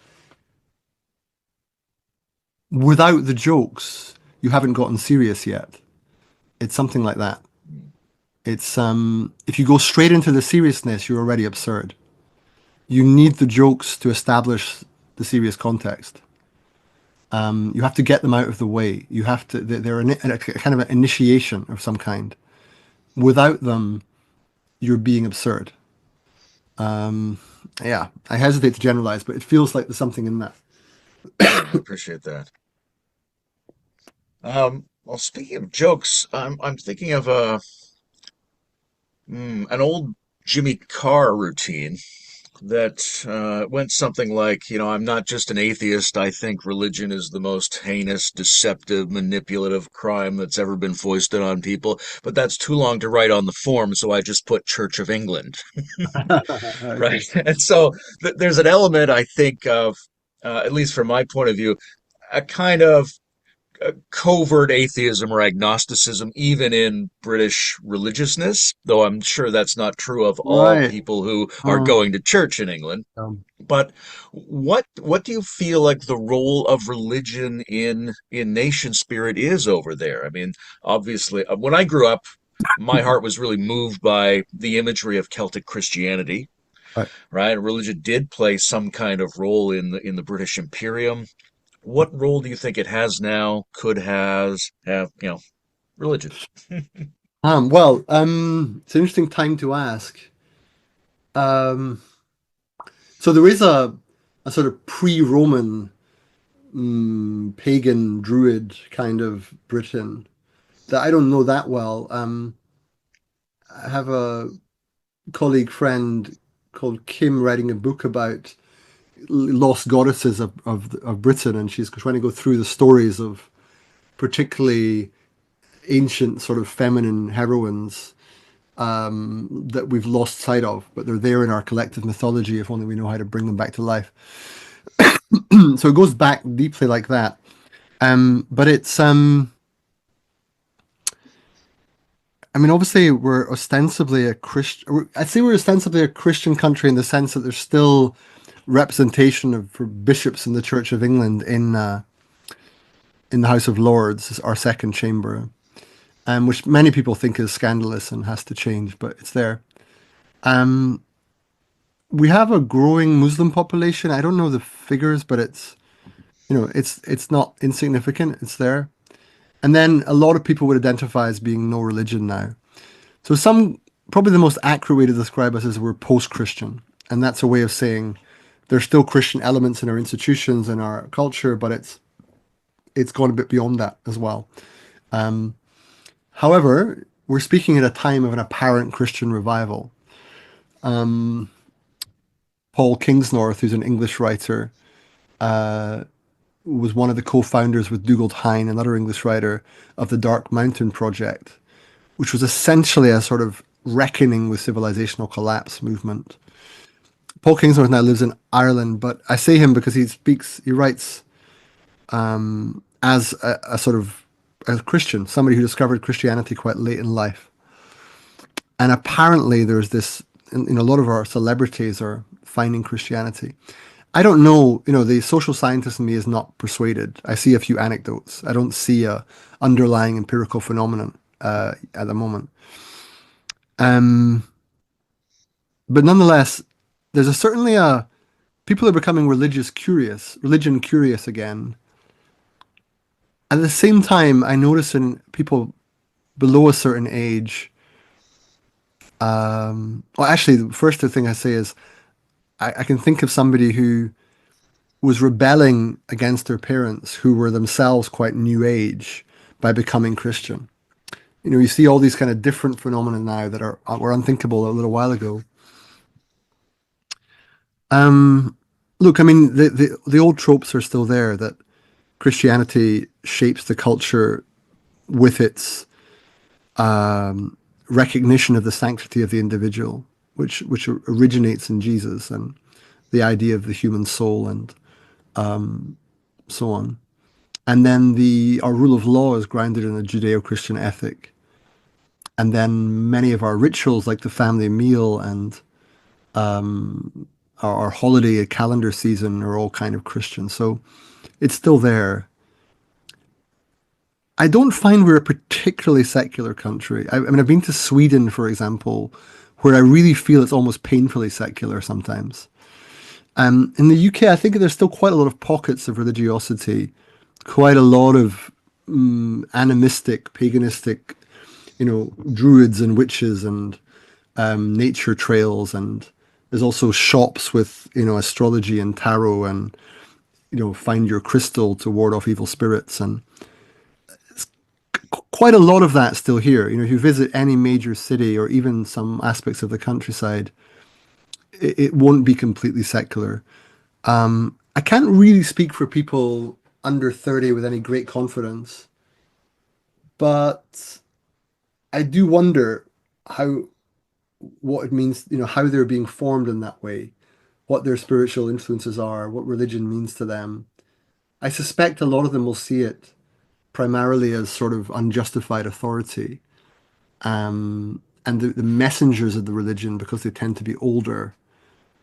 without the jokes, you haven't gotten serious yet. It's something like that. It's if you go straight into the seriousness, you're already absurd. You need the jokes to establish the serious context. You have to get them out of the way. You have to. They're a kind of an initiation of some kind. Without them, you're being absurd. Yeah, I hesitate to generalize, but it feels like there's something in that. Yeah, I appreciate that. Well, speaking of jokes, I'm thinking of an old Jimmy Carr routine that went something like, I'm not just an atheist. I think religion is the most heinous, deceptive, manipulative crime that's ever been foisted on people. But that's too long to write on the form, so I just put Church of England, Okay. right? And so there's an element, I think, of, at least from my point of view, a kind of covert atheism or agnosticism, even in British religiousness, though I'm sure that's not true of all Right. people who are Oh, going to church in England. But what do you feel like the role of religion in nation spirit is over there? I mean, obviously, when I grew up, my heart was really moved by the imagery of Celtic Christianity, right. right? Religion did play some kind of role in the British Imperium. What role do you think it has now, could have, religion? It's an interesting time to ask. Um, so there is a sort of pre-Roman pagan druid kind of Britain that I don't know that well. I have a colleague friend called Kim writing a book about lost goddesses of Britain, and she's trying to go through the stories of particularly ancient sort of feminine heroines that we've lost sight of, but they're there in our collective mythology if only we know how to bring them back to life. So it goes back deeply like that. But it's I mean, obviously we're ostensibly a Christian. I'd say we're ostensibly a Christian country in the sense that there's still representation of for bishops in the Church of England in the House of Lords, our second chamber, which many people think is scandalous and has to change, but it's there. Um, we have a growing Muslim population. I don't know the figures, but it's not insignificant. It's there. And then a lot of people would identify as being no religion now. So probably the most accurate way to describe us is we're post-Christian. And that's a way of saying there's still Christian elements in our institutions and our culture, but it's gone a bit beyond that as well. However, we're speaking at a time of an apparent Christian revival. Paul Kingsnorth, who's an English writer, was one of the co-founders with Dugald Hine, another English writer, of the Dark Mountain Project, which was essentially a sort of reckoning with civilizational collapse movement. Paul Kingsnorth now lives in Ireland, but I say him because he writes as a sort of a Christian, somebody who discovered Christianity quite late in life. And apparently there's this, a lot of our celebrities are finding Christianity. I don't know, the social scientist in me is not persuaded. I see a few anecdotes. I don't see a underlying empirical phenomenon at the moment. Um, but nonetheless, certainly a people are becoming religion curious again. At the same time, I notice in people below a certain age. Well, actually, the first thing I say is I can think of somebody who was rebelling against their parents who were themselves quite new age by becoming Christian. You see all these kind of different phenomena now that were unthinkable a little while ago. Um, Look, I mean, the old tropes are still there that Christianity shapes the culture with its recognition of the sanctity of the individual, which originates in Jesus and the idea of the human soul and so on. And then the our rule of law is grounded in a Judeo-Christian ethic. And then many of our rituals, like the family meal and our holiday calendar season, are all kind of Christian. So it's still there. I don't find we're a particularly secular country. I mean, I've been to Sweden, for example, where I really feel it's almost painfully secular sometimes. In the UK, I think there's still quite a lot of pockets of religiosity, quite a lot of animistic, paganistic, druids and witches and nature trails, and there's also shops with astrology and tarot and find your crystal to ward off evil spirits, and quite a lot of that still here. If you visit any major city or even some aspects of the countryside, it won't be completely secular. I can't really speak for people under 30 with any great confidence, but I do wonder how what it means, how they're being formed in that way, what their spiritual influences are, what religion means to them. I suspect a lot of them will see it primarily as sort of unjustified authority. And the messengers of the religion, because they tend to be older,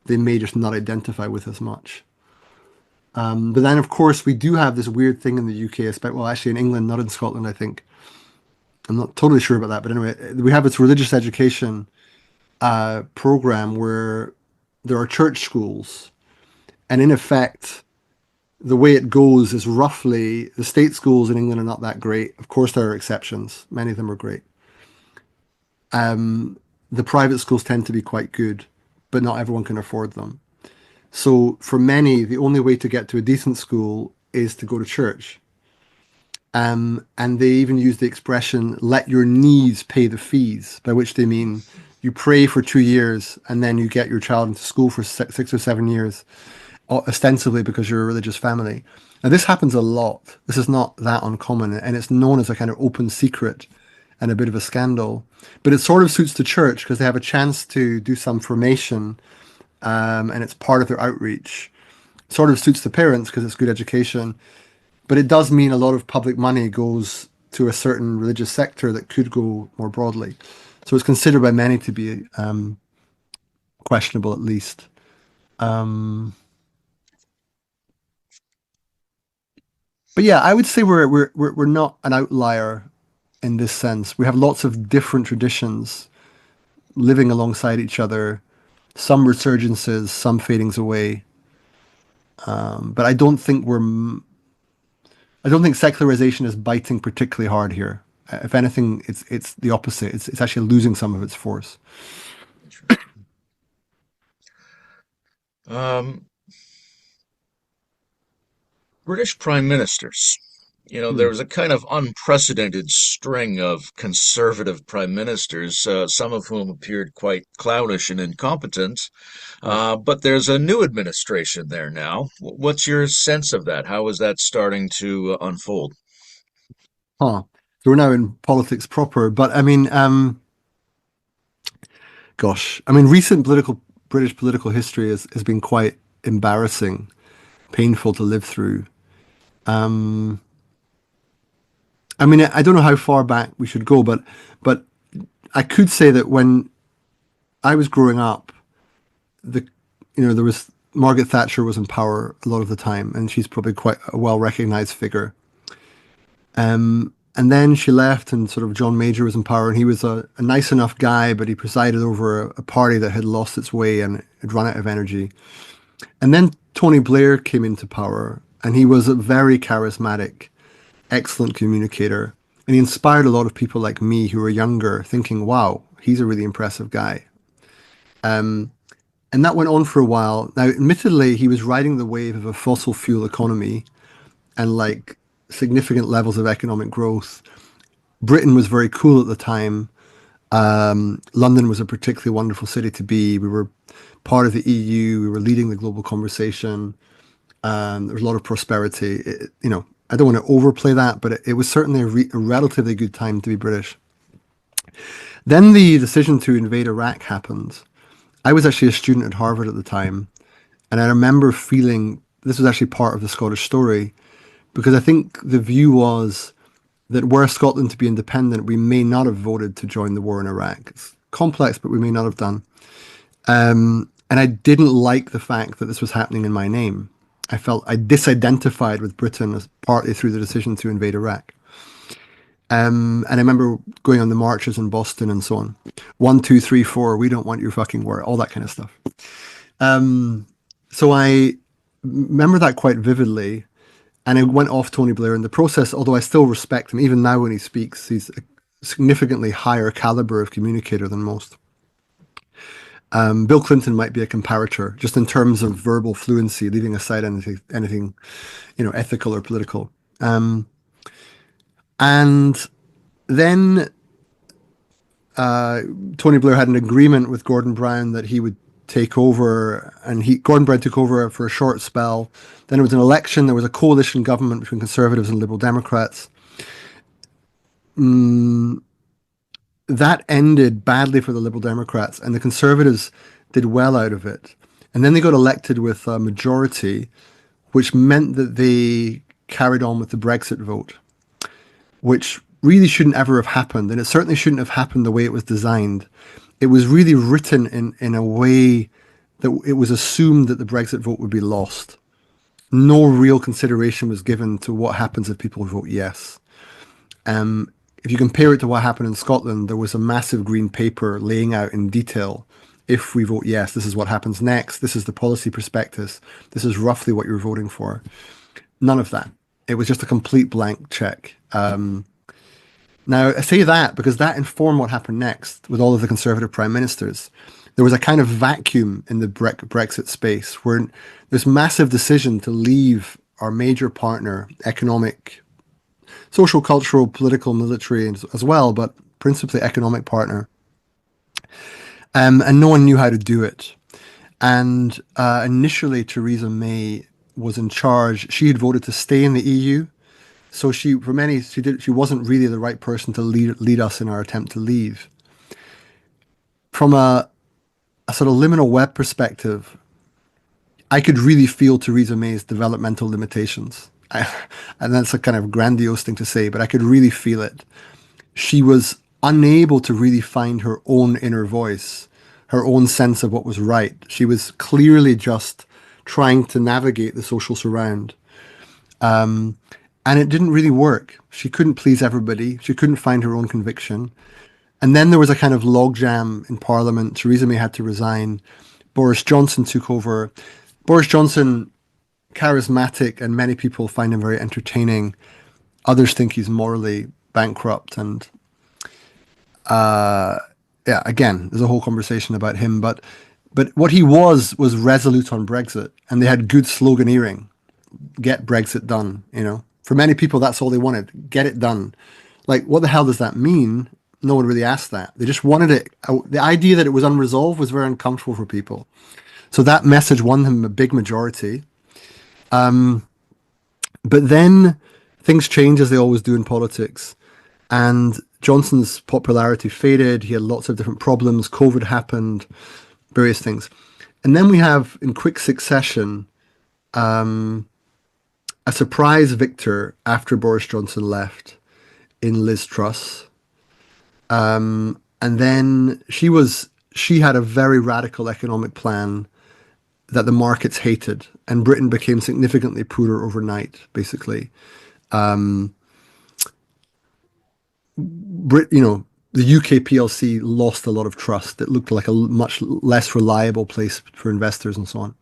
they may just not identify with as much. But then, of course, we do have this weird thing in the UK, well, actually in England, not in Scotland, I think. I'm not totally sure about that, but anyway, we have this religious education program where there are church schools, and in effect, the way it goes is roughly the state schools in England are not that great. Of course, there are exceptions. Many of them are great. The private schools tend to be quite good, but not everyone can afford them. So for many, the only way to get to a decent school is to go to church. And they even use the expression, let your knees pay the fees, by which they mean you pray for 2 years and then you get your child into school for 6 or 7 years, ostensibly because you're a religious family. Now, this happens a lot. This is not that uncommon, and it's known as a kind of open secret and a bit of a scandal. But it sort of suits the church because they have a chance to do some formation, and it's part of their outreach. Sort of suits the parents because it's good education, but it does mean a lot of public money goes to a certain religious sector that could go more broadly. So it's considered by many to be questionable, at least. But yeah, I would say we're not an outlier in this sense. We have lots of different traditions living alongside each other, some resurgences, some fadings away. But I don't think secularization is biting particularly hard here. If anything, it's the opposite. It's actually losing some of its force. Interesting. Um, British prime ministers. There Hmm. was a kind of unprecedented string of conservative prime ministers, some of whom appeared quite clownish and incompetent. Right. But there's a new administration there now. What's your sense of that? How is that starting to unfold? Huh. So we're now in politics proper, but I mean, gosh, I mean, recent political British political history has been quite embarrassing, painful to live through. Um, I mean, I don't know how far back we should go, but I could say that when I was growing up, the there was Margaret Thatcher was in power a lot of the time, and she's probably quite a well recognized figure. And then she left, and sort of John Major was in power, and he was a nice enough guy, but he presided over a party that had lost its way and had run out of energy. And then Tony Blair came into power, and he was a very charismatic, excellent communicator, and he inspired a lot of people like me who were younger, thinking, "Wow, he's a really impressive guy." And that went on for a while. Now, admittedly, he was riding the wave of a fossil fuel economy and like significant levels of economic growth. Britain was very cool at the time. London was a particularly wonderful city to be. We were part of the EU. We were leading the global conversation. There was a lot of prosperity. I don't want to overplay that, but it was certainly a relatively good time to be British. Then the decision to invade Iraq happened. I was actually a student at Harvard at the time, and I remember feeling this was actually part of the Scottish story because I think the view was that were Scotland to be independent, we may not have voted to join the war in Iraq. It's complex, but we may not have done. And I didn't like the fact that this was happening in my name. I felt I disidentified with Britain as partly through the decision to invade Iraq. And I remember going on the marches in Boston and so on. 1, 2, 3, 4, we don't want your fucking war, all that kind of stuff. So I remember that quite vividly. And I went off Tony Blair in the process, although I still respect him. Even now when he speaks, he's a significantly higher caliber of communicator than most. Bill Clinton might be a comparator, just in terms of verbal fluency, leaving aside anything ethical or political. And then Tony Blair had an agreement with Gordon Brown that he would take over, and Gordon Brown took over for a short spell. Then there was an election. There was a coalition government between Conservatives and Liberal Democrats. That ended badly for the Liberal Democrats, and the Conservatives did well out of it. And then they got elected with a majority, which meant that they carried on with the Brexit vote, which really shouldn't ever have happened. And it certainly shouldn't have happened the way it was designed. It was really written in a way that it was assumed that the Brexit vote would be lost. No real consideration was given to what happens if people vote yes. If you compare it to what happened in Scotland, there was a massive green paper laying out in detail, if we vote yes, this is what happens next. This is the policy prospectus. This is roughly what you're voting for. None of that. It was just a complete blank check. Now, I say that because that informed what happened next with all of the Conservative prime ministers. There was a kind of vacuum in the Brexit space where this massive decision to leave our major partner, economic, social, cultural, political, military as well, but principally economic partner. And no one knew how to do it. And initially, Theresa May was in charge. She had voted to stay in the EU. So she wasn't really the right person to lead us in our attempt to leave. From a sort of liminal web perspective, I could really feel Theresa May's developmental limitations. And that's a kind of grandiose thing to say, but I could really feel it. She was unable to really find her own inner voice, her own sense of what was right. She was clearly just trying to navigate the social surround. And it didn't really work. She couldn't please everybody. She couldn't find her own conviction. And then there was a kind of logjam in Parliament. Theresa May had to resign. Boris Johnson took over. Boris Johnson, charismatic, and many people find him very entertaining. Others think he's morally bankrupt. And yeah, again, there's a whole conversation about him. But what he was resolute on Brexit. And they had good sloganeering. Get Brexit done, For many people, that's all they wanted. Get it done. Like, what the hell does that mean? No one really asked that. They just wanted it. The idea that it was unresolved was very uncomfortable for people. So that message won them a big majority. But then things change as they always do in politics. And Johnson's popularity faded. He had lots of different problems. COVID happened, various things. And then we have, in quick succession, a surprise victor after Boris Johnson left in Liz Truss. And then she had a very radical economic plan that the markets hated, and Britain became significantly poorer overnight, basically. The UK PLC lost a lot of trust. It looked like a much less reliable place for investors and so on.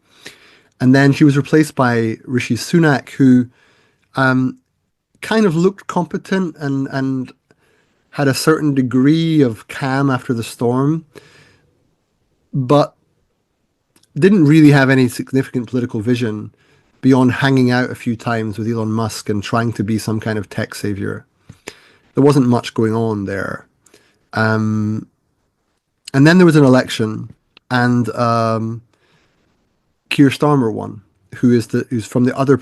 And then she was replaced by Rishi Sunak, who kind of looked competent and had a certain degree of calm after the storm, but didn't really have any significant political vision beyond hanging out a few times with Elon Musk and trying to be some kind of tech savior. There wasn't much going on there. And then there was an election, and Keir Starmer won, who's from the other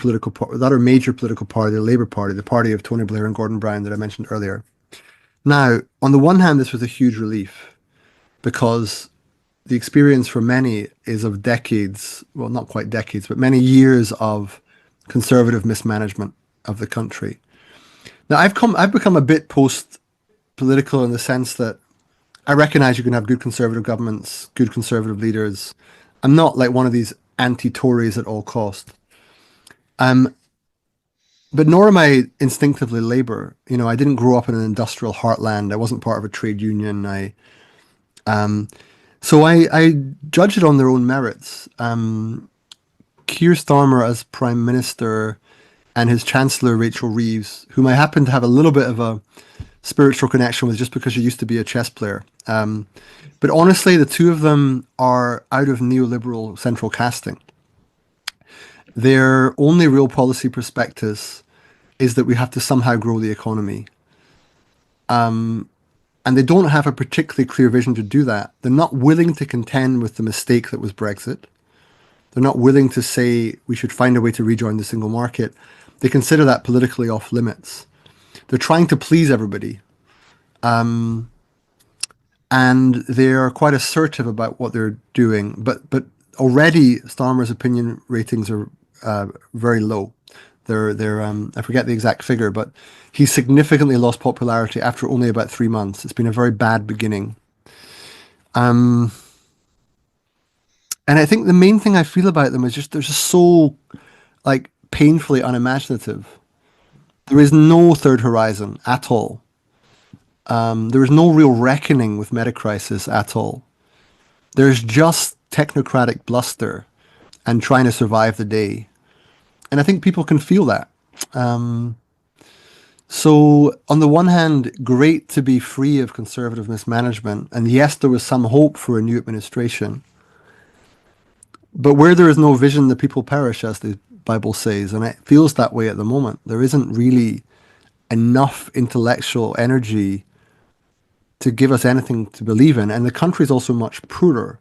major political party, the Labour Party, the party of Tony Blair and Gordon Brown that I mentioned earlier. Now, on the one hand, this was a huge relief because the experience for many is of decades, well, not quite decades, but many years of conservative mismanagement of the country. Now, I've become a bit post-political in the sense that I recognize you can have good conservative governments, good conservative leaders. I'm not like one of these anti-Tories at all cost. Um, but nor am I instinctively Labour. You know, I didn't grow up in an industrial heartland. I wasn't part of a trade union. So I judge it on their own merits. Keir Starmer as Prime Minister and his Chancellor Rachel Reeves, whom I happen to have a little bit of a spiritual connection with just because she used to be a chess player. But honestly, the two of them are out of neoliberal central casting. Their only real policy prospectus is that we have to somehow grow the economy. And they don't have a particularly clear vision to do that. They're not willing to contend with the mistake that was Brexit. They're not willing to say we should find a way to rejoin the single market. They consider that politically off limits. They're trying to please everybody. And they're quite assertive about what they're doing. But already Starmer's opinion ratings are very low. They're I forget the exact figure, but he significantly lost popularity after only about 3 months. It's been a very bad beginning. Um, and I think the main thing I feel about them is just they're just so like painfully unimaginative. There is no third horizon at all. There is no real reckoning with metacrisis at all. There's just technocratic bluster and trying to survive the day. And I think people can feel that. So, on the one hand, great to be free of conservative mismanagement. And yes, there was some hope for a new administration. But where there is no vision, the people perish, as the Bible says. And it feels that way at the moment. There isn't really enough intellectual energy to give us anything to believe in. And the country is also much poorer.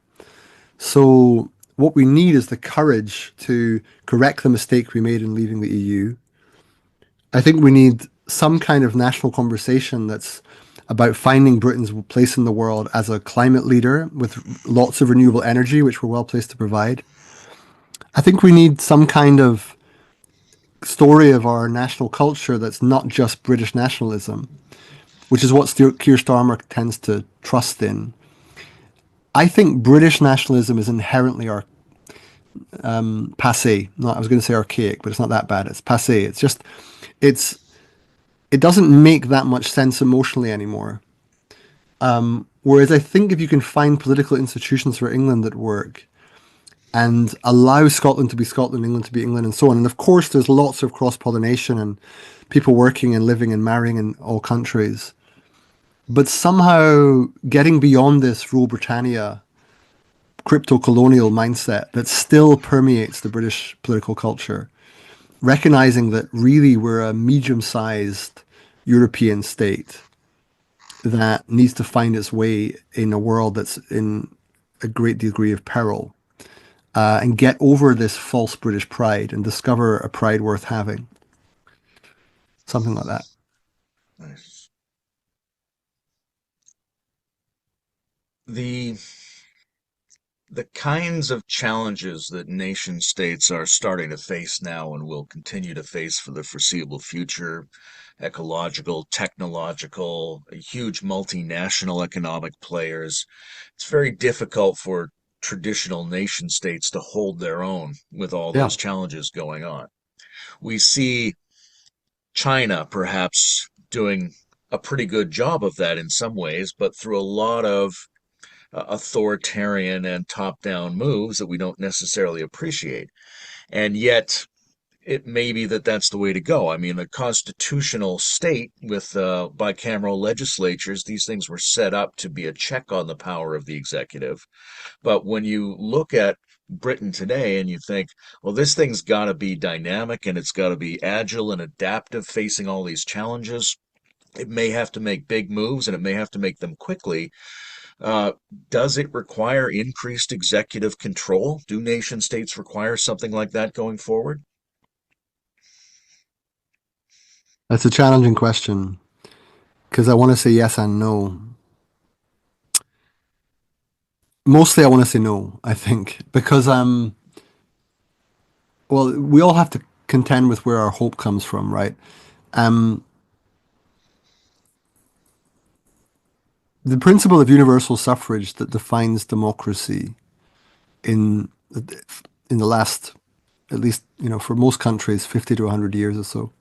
So, what we need is the courage to correct the mistake we made in leaving the EU. I think we need some kind of national conversation that's about finding Britain's place in the world as a climate leader with lots of renewable energy, which we're well placed to provide. I think we need some kind of story of our national culture that's not just British nationalism, which is what Keir Starmer tends to trust in. I think British nationalism is inherently passe. Not, I was going to say archaic, but it's not that bad. It's passe. It's, it doesn't make that much sense emotionally anymore. Whereas I think if you can find political institutions for England that work and allow Scotland to be Scotland, England to be England, and so on, and of course there's lots of cross pollination and people working and living and marrying in all countries, but somehow getting beyond this rule Britannia crypto colonial mindset that still permeates the British political culture, recognizing that really we're a medium sized European state that needs to find its way in a world that's in a great degree of peril, and get over this false British pride and discover a pride worth having. Something like that. Nice. The the kinds of challenges that nation states are starting to face now and will continue to face for the foreseeable future, ecological, technological, huge multinational economic players, it's very difficult for traditional nation states to hold their own with all Yeah. those challenges going on. We see China perhaps doing a pretty good job of that in some ways, but through a lot of authoritarian and top down moves that we don't necessarily appreciate. And yet, it may be that that's the way to go. I mean, a constitutional state with bicameral legislatures, these things were set up to be a check on the power of the executive. But when you look at Britain today and you think, well, this thing's got to be dynamic and it's got to be agile and adaptive facing all these challenges. It may have to make big moves and it may have to make them quickly. Uh, does it require increased executive control? Do nation states require something like that going forward? That's a challenging question. because I want to say yes and no. Mostly, I want to say no. I think because well, we all have to contend with where our hope comes from, right? Um, the principle of universal suffrage that defines democracy in in the last, at least for most countries, 50 to 100 years or so,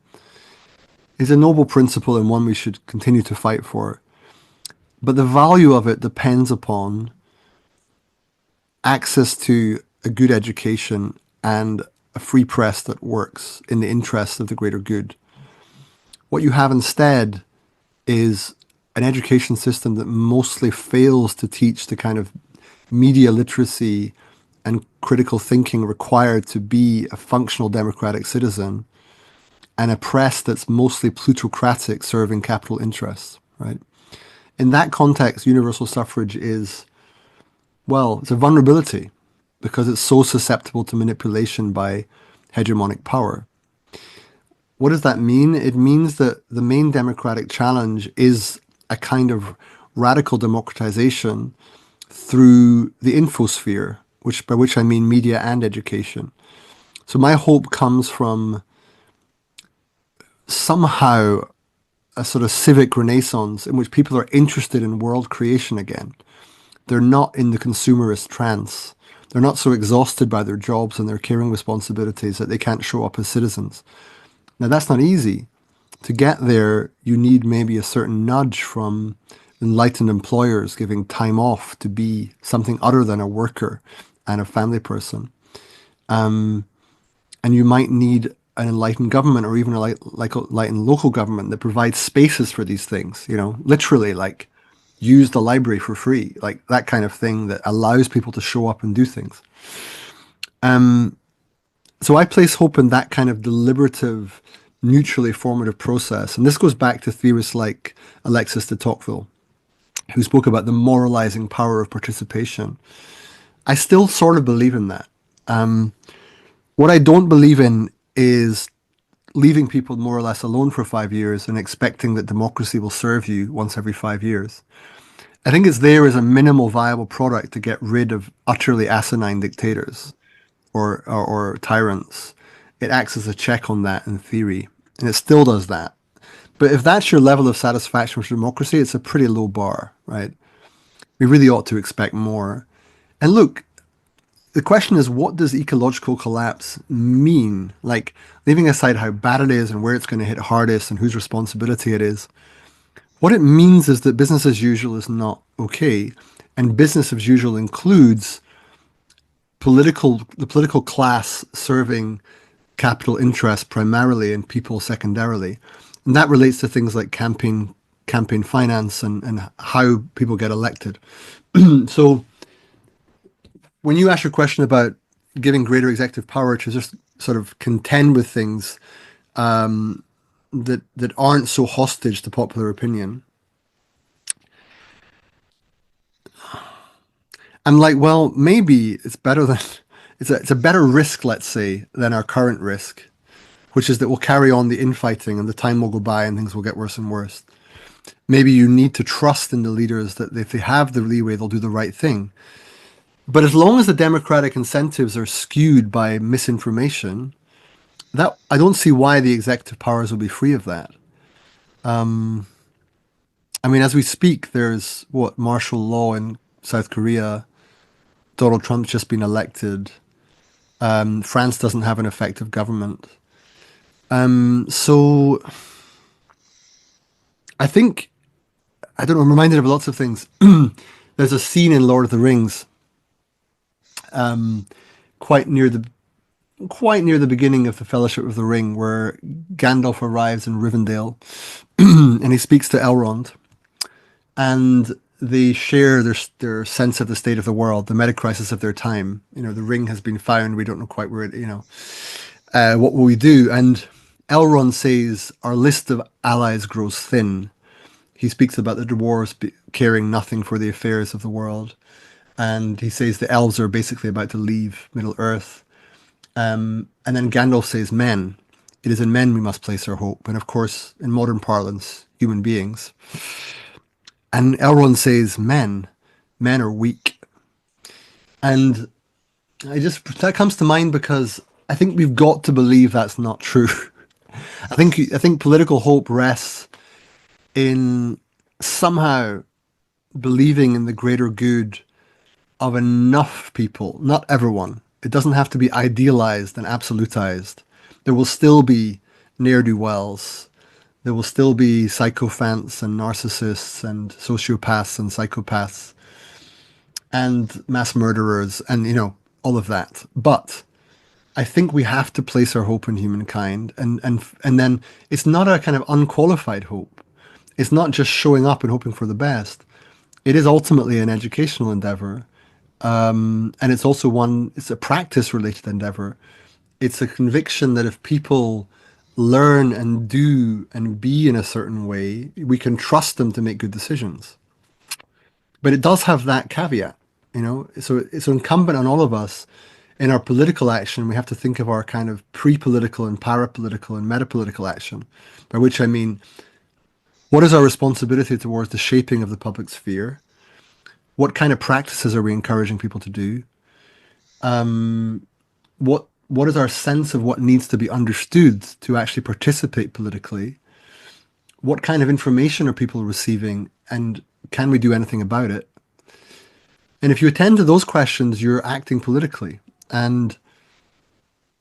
is a noble principle and one we should continue to fight for. But the value of it depends upon access to a good education and a free press that works in the interest of the greater good. What you have instead is an education system that mostly fails to teach the kind of media literacy and critical thinking required to be a functional democratic citizen, and a press that's mostly plutocratic, serving capital interests, right? In that context, universal suffrage is, well, it's a vulnerability because it's so susceptible to manipulation by hegemonic power. What does that mean? It means that the main democratic challenge is a kind of radical democratization through the infosphere, which by which I mean media and education. So my hope comes from somehow a sort of civic renaissance in which people are interested in world creation again. They're not in the consumerist trance. They're not so exhausted by their jobs and their caring responsibilities that they can't show up as citizens. Now, that's not easy. To get there, you need maybe a certain nudge from enlightened employers giving time off to be something other than a worker and a family person. And you might need an enlightened government or even like enlightened local government that provides spaces for these things, literally like use the library for free, like that kind of thing that allows people to show up and do things. So I place hope in that kind of deliberative, mutually formative process. And this goes back to theorists like Alexis de Tocqueville, who spoke about the moralizing power of participation. I still sort of believe in that. What I don't believe in is leaving people more or less alone for 5 years and expecting that democracy will serve you once every 5 years. I think it's there as a minimal viable product to get rid of utterly asinine dictators or tyrants. It acts as a check on that in theory, and it still does that. But if that's your level of satisfaction with democracy, it's a pretty low bar, right? We really ought to expect more. And look, the question is, what does ecological collapse mean? Like, leaving aside how bad it is and where it's going to hit hardest and whose responsibility it is, what it means is that business as usual is not okay. And business as usual includes the political class serving capital interests primarily and people secondarily. And that relates to things like campaign finance and how people get elected. So when you ask your question about giving greater executive power to just sort of contend with things that aren't so hostage to popular opinion, I'm like, well, maybe it's better than it's a better risk, let's say, than our current risk, which is that we'll carry on the infighting and the time will go by and things will get worse and worse. Maybe you need to trust in the leaders that if they have the leeway, they'll do the right thing. But as long as the democratic incentives are skewed by misinformation, that I don't see why the executive powers will be free of that. I mean, as we speak, there's what martial law in South Korea. Donald Trump's just been elected. France doesn't have an effective government. So I think I don't know. I'm reminded of lots of things. There's a scene in Lord of the Rings, quite near the quite near the beginning of the Fellowship of the Ring, where Gandalf arrives in Rivendell and he speaks to Elrond, and they share their sense of the state of the world, the meta crisis of their time. The ring has been found. We don't know quite where it. What will we do? And Elrond says, "Our list of allies grows thin." He speaks about the dwarves caring nothing for the affairs of the world, and he says the elves are basically about to leave Middle Earth. And then Gandalf says men. It is in men we must place our hope, and of course, in modern parlance, human beings. And Elrond says, men are weak. And I just, that comes to mind because I think we've got to believe that's not true. I think political hope rests in somehow believing in the greater good of enough people, not everyone. It doesn't have to be idealized and absolutized. There will still be ne'er-do-wells. There will still be sycophants and narcissists and sociopaths and psychopaths and mass murderers and, all of that. But I think we have to place our hope in humankind, and then it's not a kind of unqualified hope. It's not just showing up and hoping for the best. It is ultimately an educational endeavor, and it's also one. It's a practice related endeavor. It's a conviction that if people learn and do and be in a certain way, we can trust them to make good decisions. But it does have that caveat, So it's incumbent on all of us in our political action. We have to think of our kind of pre-political and para-political and meta-political action, by which I mean, what is our responsibility towards the shaping of the public sphere? What kind of practices are we encouraging people to do? What is our sense of what needs to be understood to actually participate politically? What kind of information are people receiving, and can we do anything about it? And if you attend to those questions, you're acting politically. And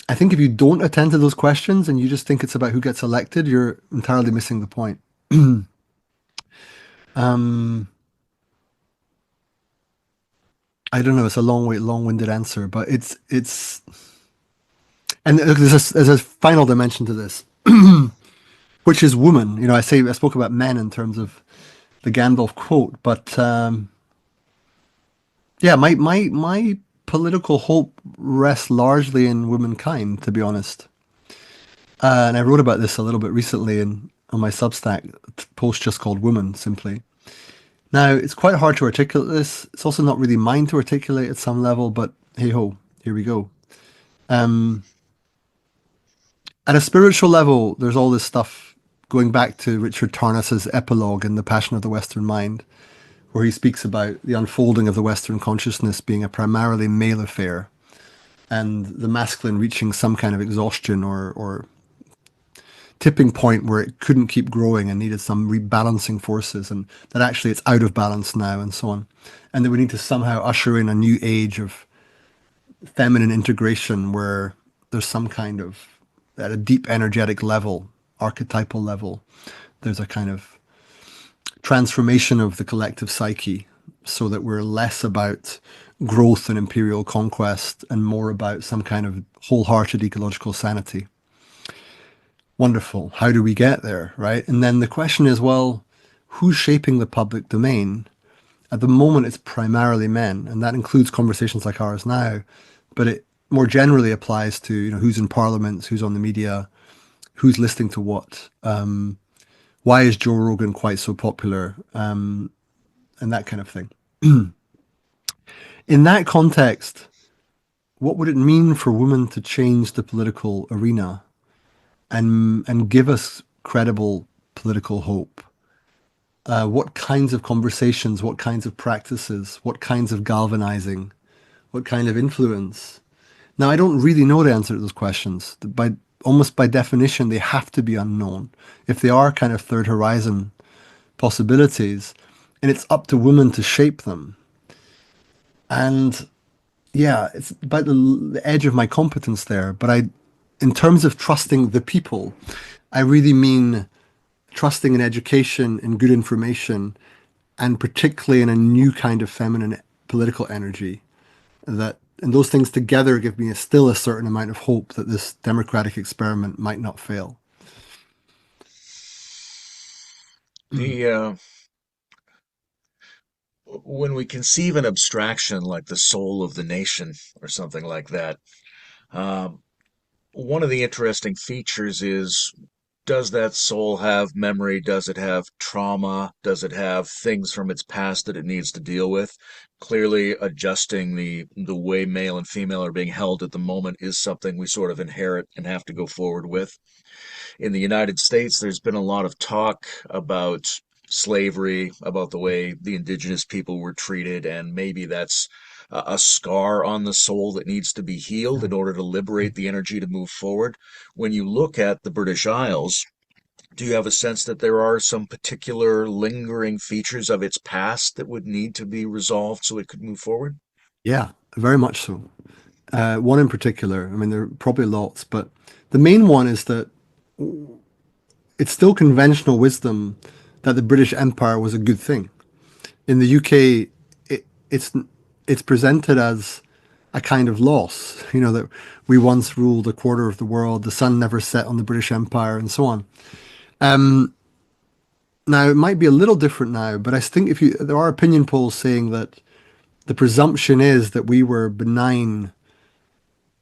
I think if you don't attend to those questions and you just think it's about who gets elected, you're entirely missing the point. Um, I don't know. It's a long-winded answer, but and look, there's a final dimension to this, which is woman. I spoke about men in terms of the Gandalf quote, but yeah, my political hope rests largely in womankind, to be honest. And I wrote about this a little bit recently on my Substack post just called "Woman" simply. Now, it's quite hard to articulate this. It's also not really mine to articulate at some level, but hey ho, here we go. Um, at a spiritual level, there's all this stuff going back to Richard Tarnas's epilogue in The Passion of the Western Mind, where he speaks about the unfolding of the Western consciousness being a primarily male affair and the masculine reaching some kind of exhaustion or tipping point where it couldn't keep growing and needed some rebalancing forces, and that actually it's out of balance now, and so on. And that we need to somehow usher in a new age of feminine integration where there's some kind of, at a deep energetic level, archetypal level, there's a kind of transformation of the collective psyche so that we're less about growth and imperial conquest and more about some kind of wholehearted ecological sanity. Wonderful. How do we get there, right? And then the question is, well, who's shaping the public domain? At the moment, it's primarily men, and that includes conversations like ours now, but it more generally applies to, who's in parliaments, who's on the media, who's listening to what. Why is Joe Rogan quite so popular, and that kind of thing. In that context, what would it mean for women to change the political arena and give us credible political hope? What kinds of conversations, what kinds of practices, what kinds of galvanizing, what kind of influence? Now, I don't really know the answer to those questions. Almost by definition, they have to be unknown. If they are kind of third horizon possibilities, and it's up to women to shape them. And yeah, it's about the edge of my competence there. But in terms of trusting the people, I really mean trusting in education, in good information, and particularly in a new kind of feminine political energy and those things together give me still a certain amount of hope that this democratic experiment might not fail. The when we conceive an abstraction like the soul of the nation or something like that, um, one of the interesting features is Does that soul have memory? Does it have trauma? Does it have things from its past that it needs to deal with? Clearly, adjusting the way male and female are being held at the moment is something we sort of inherit and have to go forward with. In the United States, there's been a lot of talk about slavery, about the way the indigenous people were treated, and maybe that's a scar on the soul that needs to be healed in order to liberate the energy to move forward. When you look at the British Isles, do you have a sense that there are some particular lingering features of its past that would need to be resolved so it could move forward? Yeah, very much so. One in particular, I mean, there are probably lots, but the main one is that it's still conventional wisdom that the British Empire was a good thing. In the UK, it's it's presented as a kind of loss, that we once ruled a quarter of the world, the sun never set on the British Empire, and so on. Now, it might be a little different now, but I think there are opinion polls saying that the presumption is that we were benign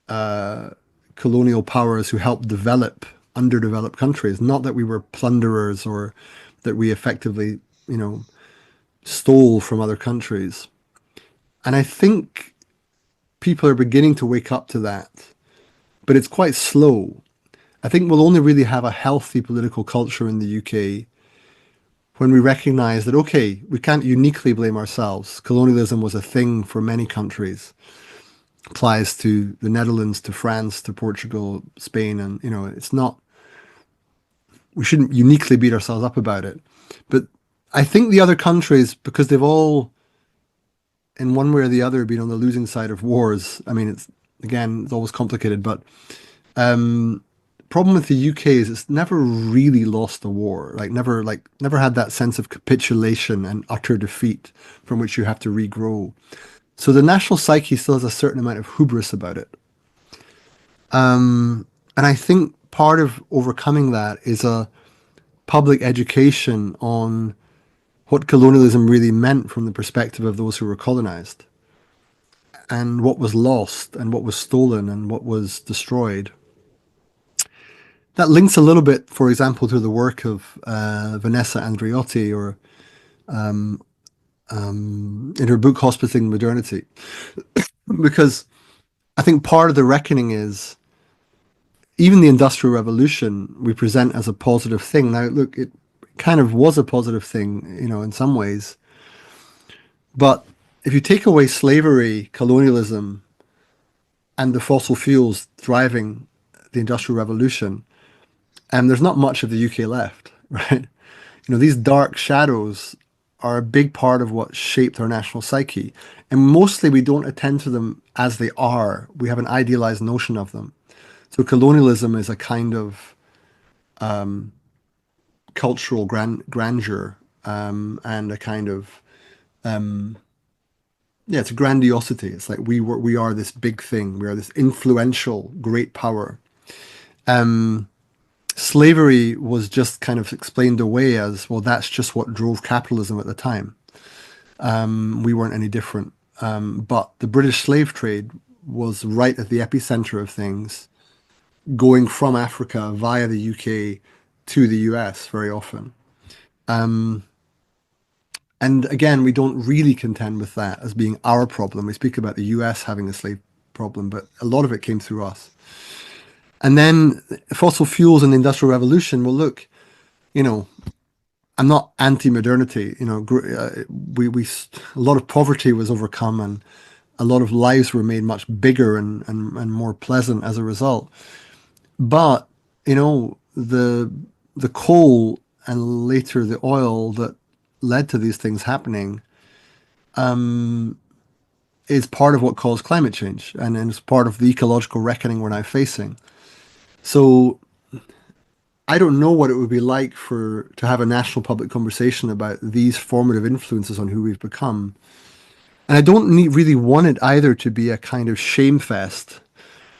colonial powers who helped develop underdeveloped countries, not that we were plunderers or that we effectively, you know, stole from other countries. And I think people are beginning to wake up to that, but it's quite slow. I think we'll only really have a healthy political culture in the UK when we recognize that, okay, we can't uniquely blame ourselves. Colonialism was a thing for many countries, applies to the Netherlands, to France, to Portugal, Spain, and, it's not, we shouldn't uniquely beat ourselves up about it. But I think the other countries, because they've all, in one way or the other, been on the losing side of wars. I mean, it's always complicated, but problem with the UK is it's never really lost a war. Never had that sense of capitulation and utter defeat from which you have to regrow. So the national psyche still has a certain amount of hubris about it. And I think part of overcoming that is a public education on what colonialism really meant from the perspective of those who were colonized and what was lost and what was stolen and what was destroyed. That links a little bit, for example, to the work of Vanessa Andreotti or in her book Hospiting Modernity, because I think part of the reckoning is even the Industrial Revolution we present as a positive thing. Now, look, it kind of was a positive thing, in some ways. But if you take away slavery, colonialism, and the fossil fuels driving the Industrial Revolution, and there's not much of the UK left, right? These dark shadows are a big part of what shaped our national psyche. And mostly we don't attend to them as they are. We have an idealized notion of them. So colonialism is a kind of cultural grandeur and a kind of yeah, it's a grandiosity. It's like we are this big thing. We are this influential great power. Slavery was just kind of explained away as, well, that's just what drove capitalism at the time. We weren't any different. But the British slave trade was right at the epicenter of things, going from Africa via the UK to the US very often. And again, we don't really contend with that as being our problem. We speak about the US having a slave problem, but a lot of it came through us. And then fossil fuels and the Industrial Revolution. Well, look, you know, I'm not anti-modernity. A lot of poverty was overcome, and a lot of lives were made much bigger and more pleasant as a result. But the coal and later the oil that led to these things happening is part of what caused climate change, and it's part of the ecological reckoning we're now facing. So I don't know what it would be like to have a national public conversation about these formative influences on who we've become. And I don't really want it either to be a kind of shame fest,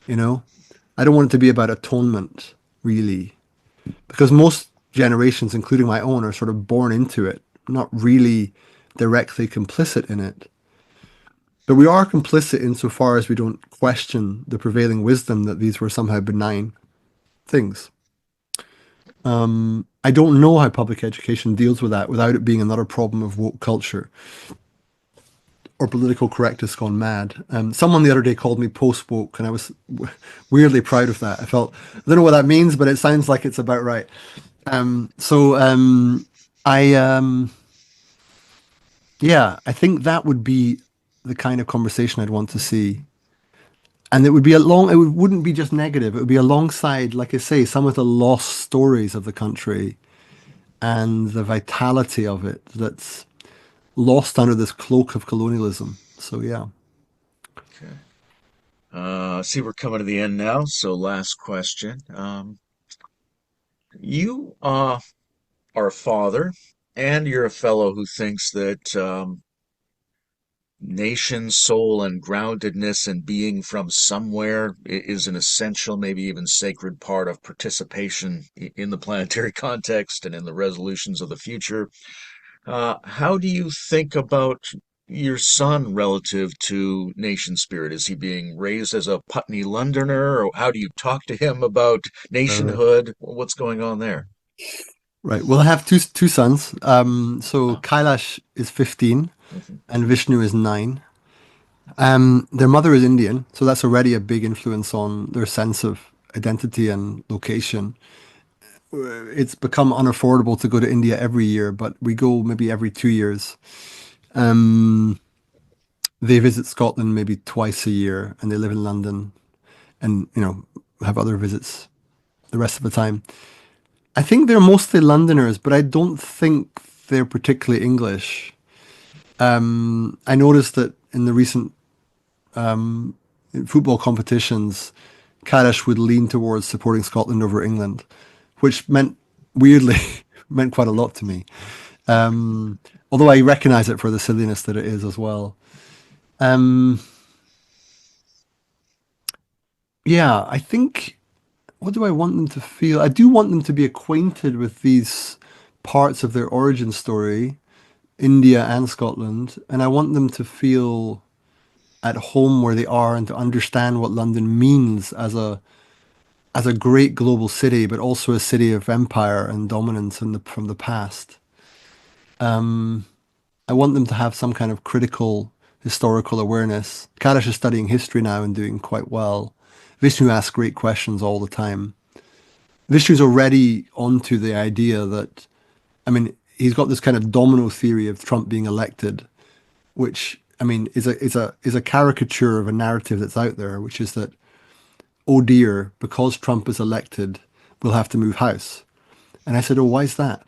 you know? I don't want it to be about atonement, really, because most generations, including my own, are sort of born into it, not really directly complicit in it. But we are complicit insofar as we don't question the prevailing wisdom that these were somehow benign things. I don't know how public education deals with that without it being another problem of woke culture or political correctness gone mad. Someone the other day called me post woke, and I was weirdly proud of that. I don't know what that means, but it sounds like it's about right. So I yeah, I think that would be the kind of conversation I'd want to see. And it would be wouldn't be just negative. It would be alongside, like I say, some of the lost stories of the country and the vitality of it that's lost under this cloak of colonialism. So yeah. Okay. I see we're coming to the end now, so last question. You are a father, and you're a fellow who thinks that nation, soul, and groundedness and being from somewhere is an essential, maybe even sacred part of participation in the planetary context and in the resolutions of the future. How do you think about your son relative to nation spirit? Is he being raised as a Putney Londoner, or how do you talk to him about Uh, nationhood? What's going on there? right. Well, I have two sons. So Ah, Kailash is 15 mhm. and Vishnu is 9. Their mother is Indian, so that's already a big influence on their sense of identity and location. It's become unaffordable to go to India every year, but we go maybe every 2 years. Um, they visit Scotland maybe twice a year, and they live in London, and have other visits the rest of the time. I think they're mostly Londoners, but I don't think they're particularly English. I noticed that in the recent football competitions, Karish would lean towards supporting Scotland over England, which meant weirdly meant quite a lot to me. Although I recognise it for the silliness that it is as well. Um, yeah, I think what do I want them to feel? I do want them to be acquainted with these parts of their origin story, India and Scotland, and I want them to feel at home where they are and to understand what London means as a great global city, but also a city of empire and dominance from the past. I want them to have some kind of critical historical awareness. Karish is studying history now and doing quite well. Vishnu asks great questions all the time. Vishnu's already onto the idea that, I mean, he's got this kind of domino theory of Trump being elected, which I mean is a caricature of a narrative that's out there, which is that, oh dear, because Trump is elected, we'll have to move house. And I said, oh, why is that?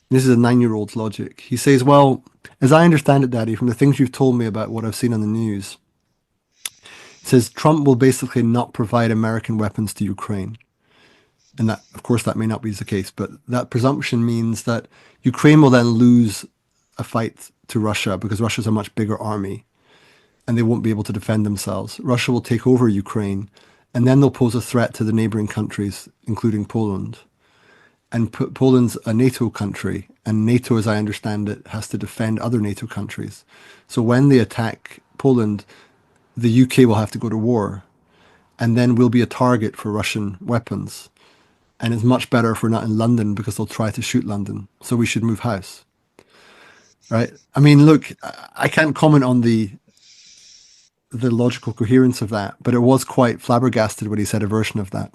This is a 9-year-old's logic. He says, well, as I understand it, Daddy, from the things you've told me about what I've seen on the news, it says Trump will basically not provide American weapons to Ukraine. And that, of course, that may not be the case, but that presumption means that Ukraine will then lose a fight to Russia because Russia's a much bigger army and they won't be able to defend themselves. Russia will take over Ukraine and then they'll pose a threat to the neighboring countries, including Poland. And Poland's a NATO country, and NATO, as I understand it, has to defend other NATO countries. So when they attack Poland, the UK will have to go to war, and then we'll be a target for Russian weapons. And it's much better if we're not in London because they'll try to shoot London. So we should move house, right? I mean, look, I can't comment on the logical coherence of that, but it was quite flabbergasted when he said a version of that.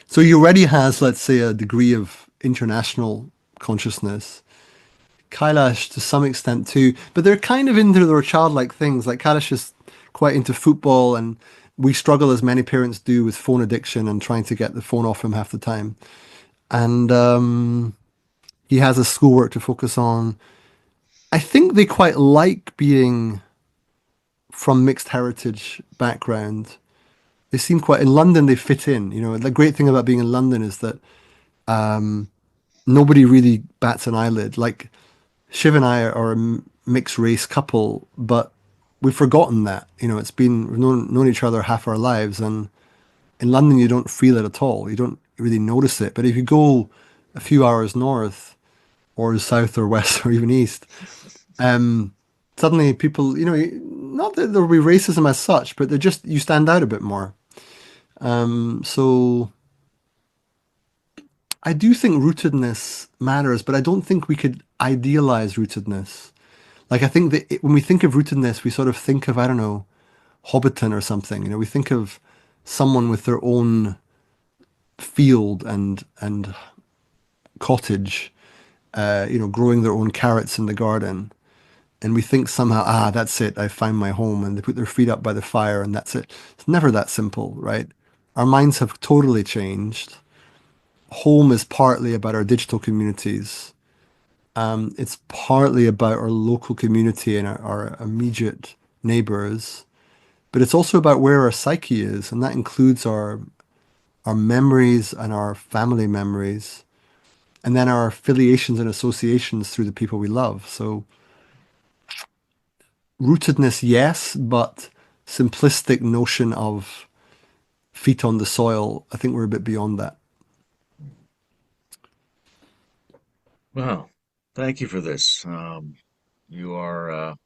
So he already has, let's say, a degree of international consciousness. Kailash to some extent too, but they're kind of into their childlike things. Like Kailash is quite into football, and we struggle as many parents do with phone addiction and trying to get the phone off him half the time. And he has his schoolwork to focus on. I think they quite like being from mixed heritage background. They seem quite in London. They fit in. The great thing about being in London is that nobody really bats an eyelid. Like Shiv and I are a mixed race couple, but we've forgotten that. We've known each other half our lives, and in London you don't feel it at all. You don't really notice it. But if you go a few hours north or south or west or even east, um, suddenly people, not that there'll be racism as such, but they're just you stand out a bit more. So I do think rootedness matters, but I don't think we could idealize rootedness. Like I think that when we think of rootedness, we sort of think of, I don't know, Hobbiton or something. You know, we think of someone with their own field and cottage, growing their own carrots in the garden. And we think somehow, that's it, I find my home, and they put their feet up by the fire, and that's it. It's never that simple, right? Our minds have totally changed. Home is partly about our digital communities. It's partly about our local community and our immediate neighbors, but it's also about where our psyche is, and that includes our memories and our family memories, and then our affiliations and associations through the people we love. So rootedness, yes, but simplistic notion of feet on the soil, I think we're a bit beyond that. Wow. Thank you for this. You are,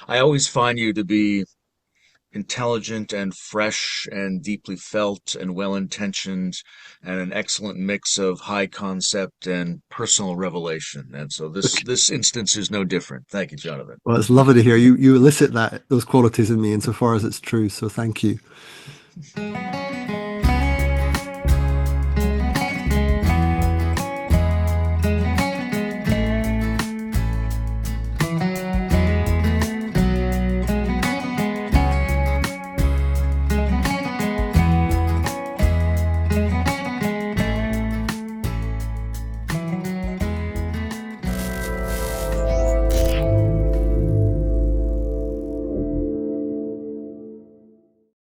I always find you to be intelligent and fresh and deeply felt and well-intentioned and an excellent mix of high concept and personal revelation. And so Okay. this instance is no different. Thank you, Jonathan. Well, it's lovely to hear you elicit those qualities in me insofar as it's true. So thank you.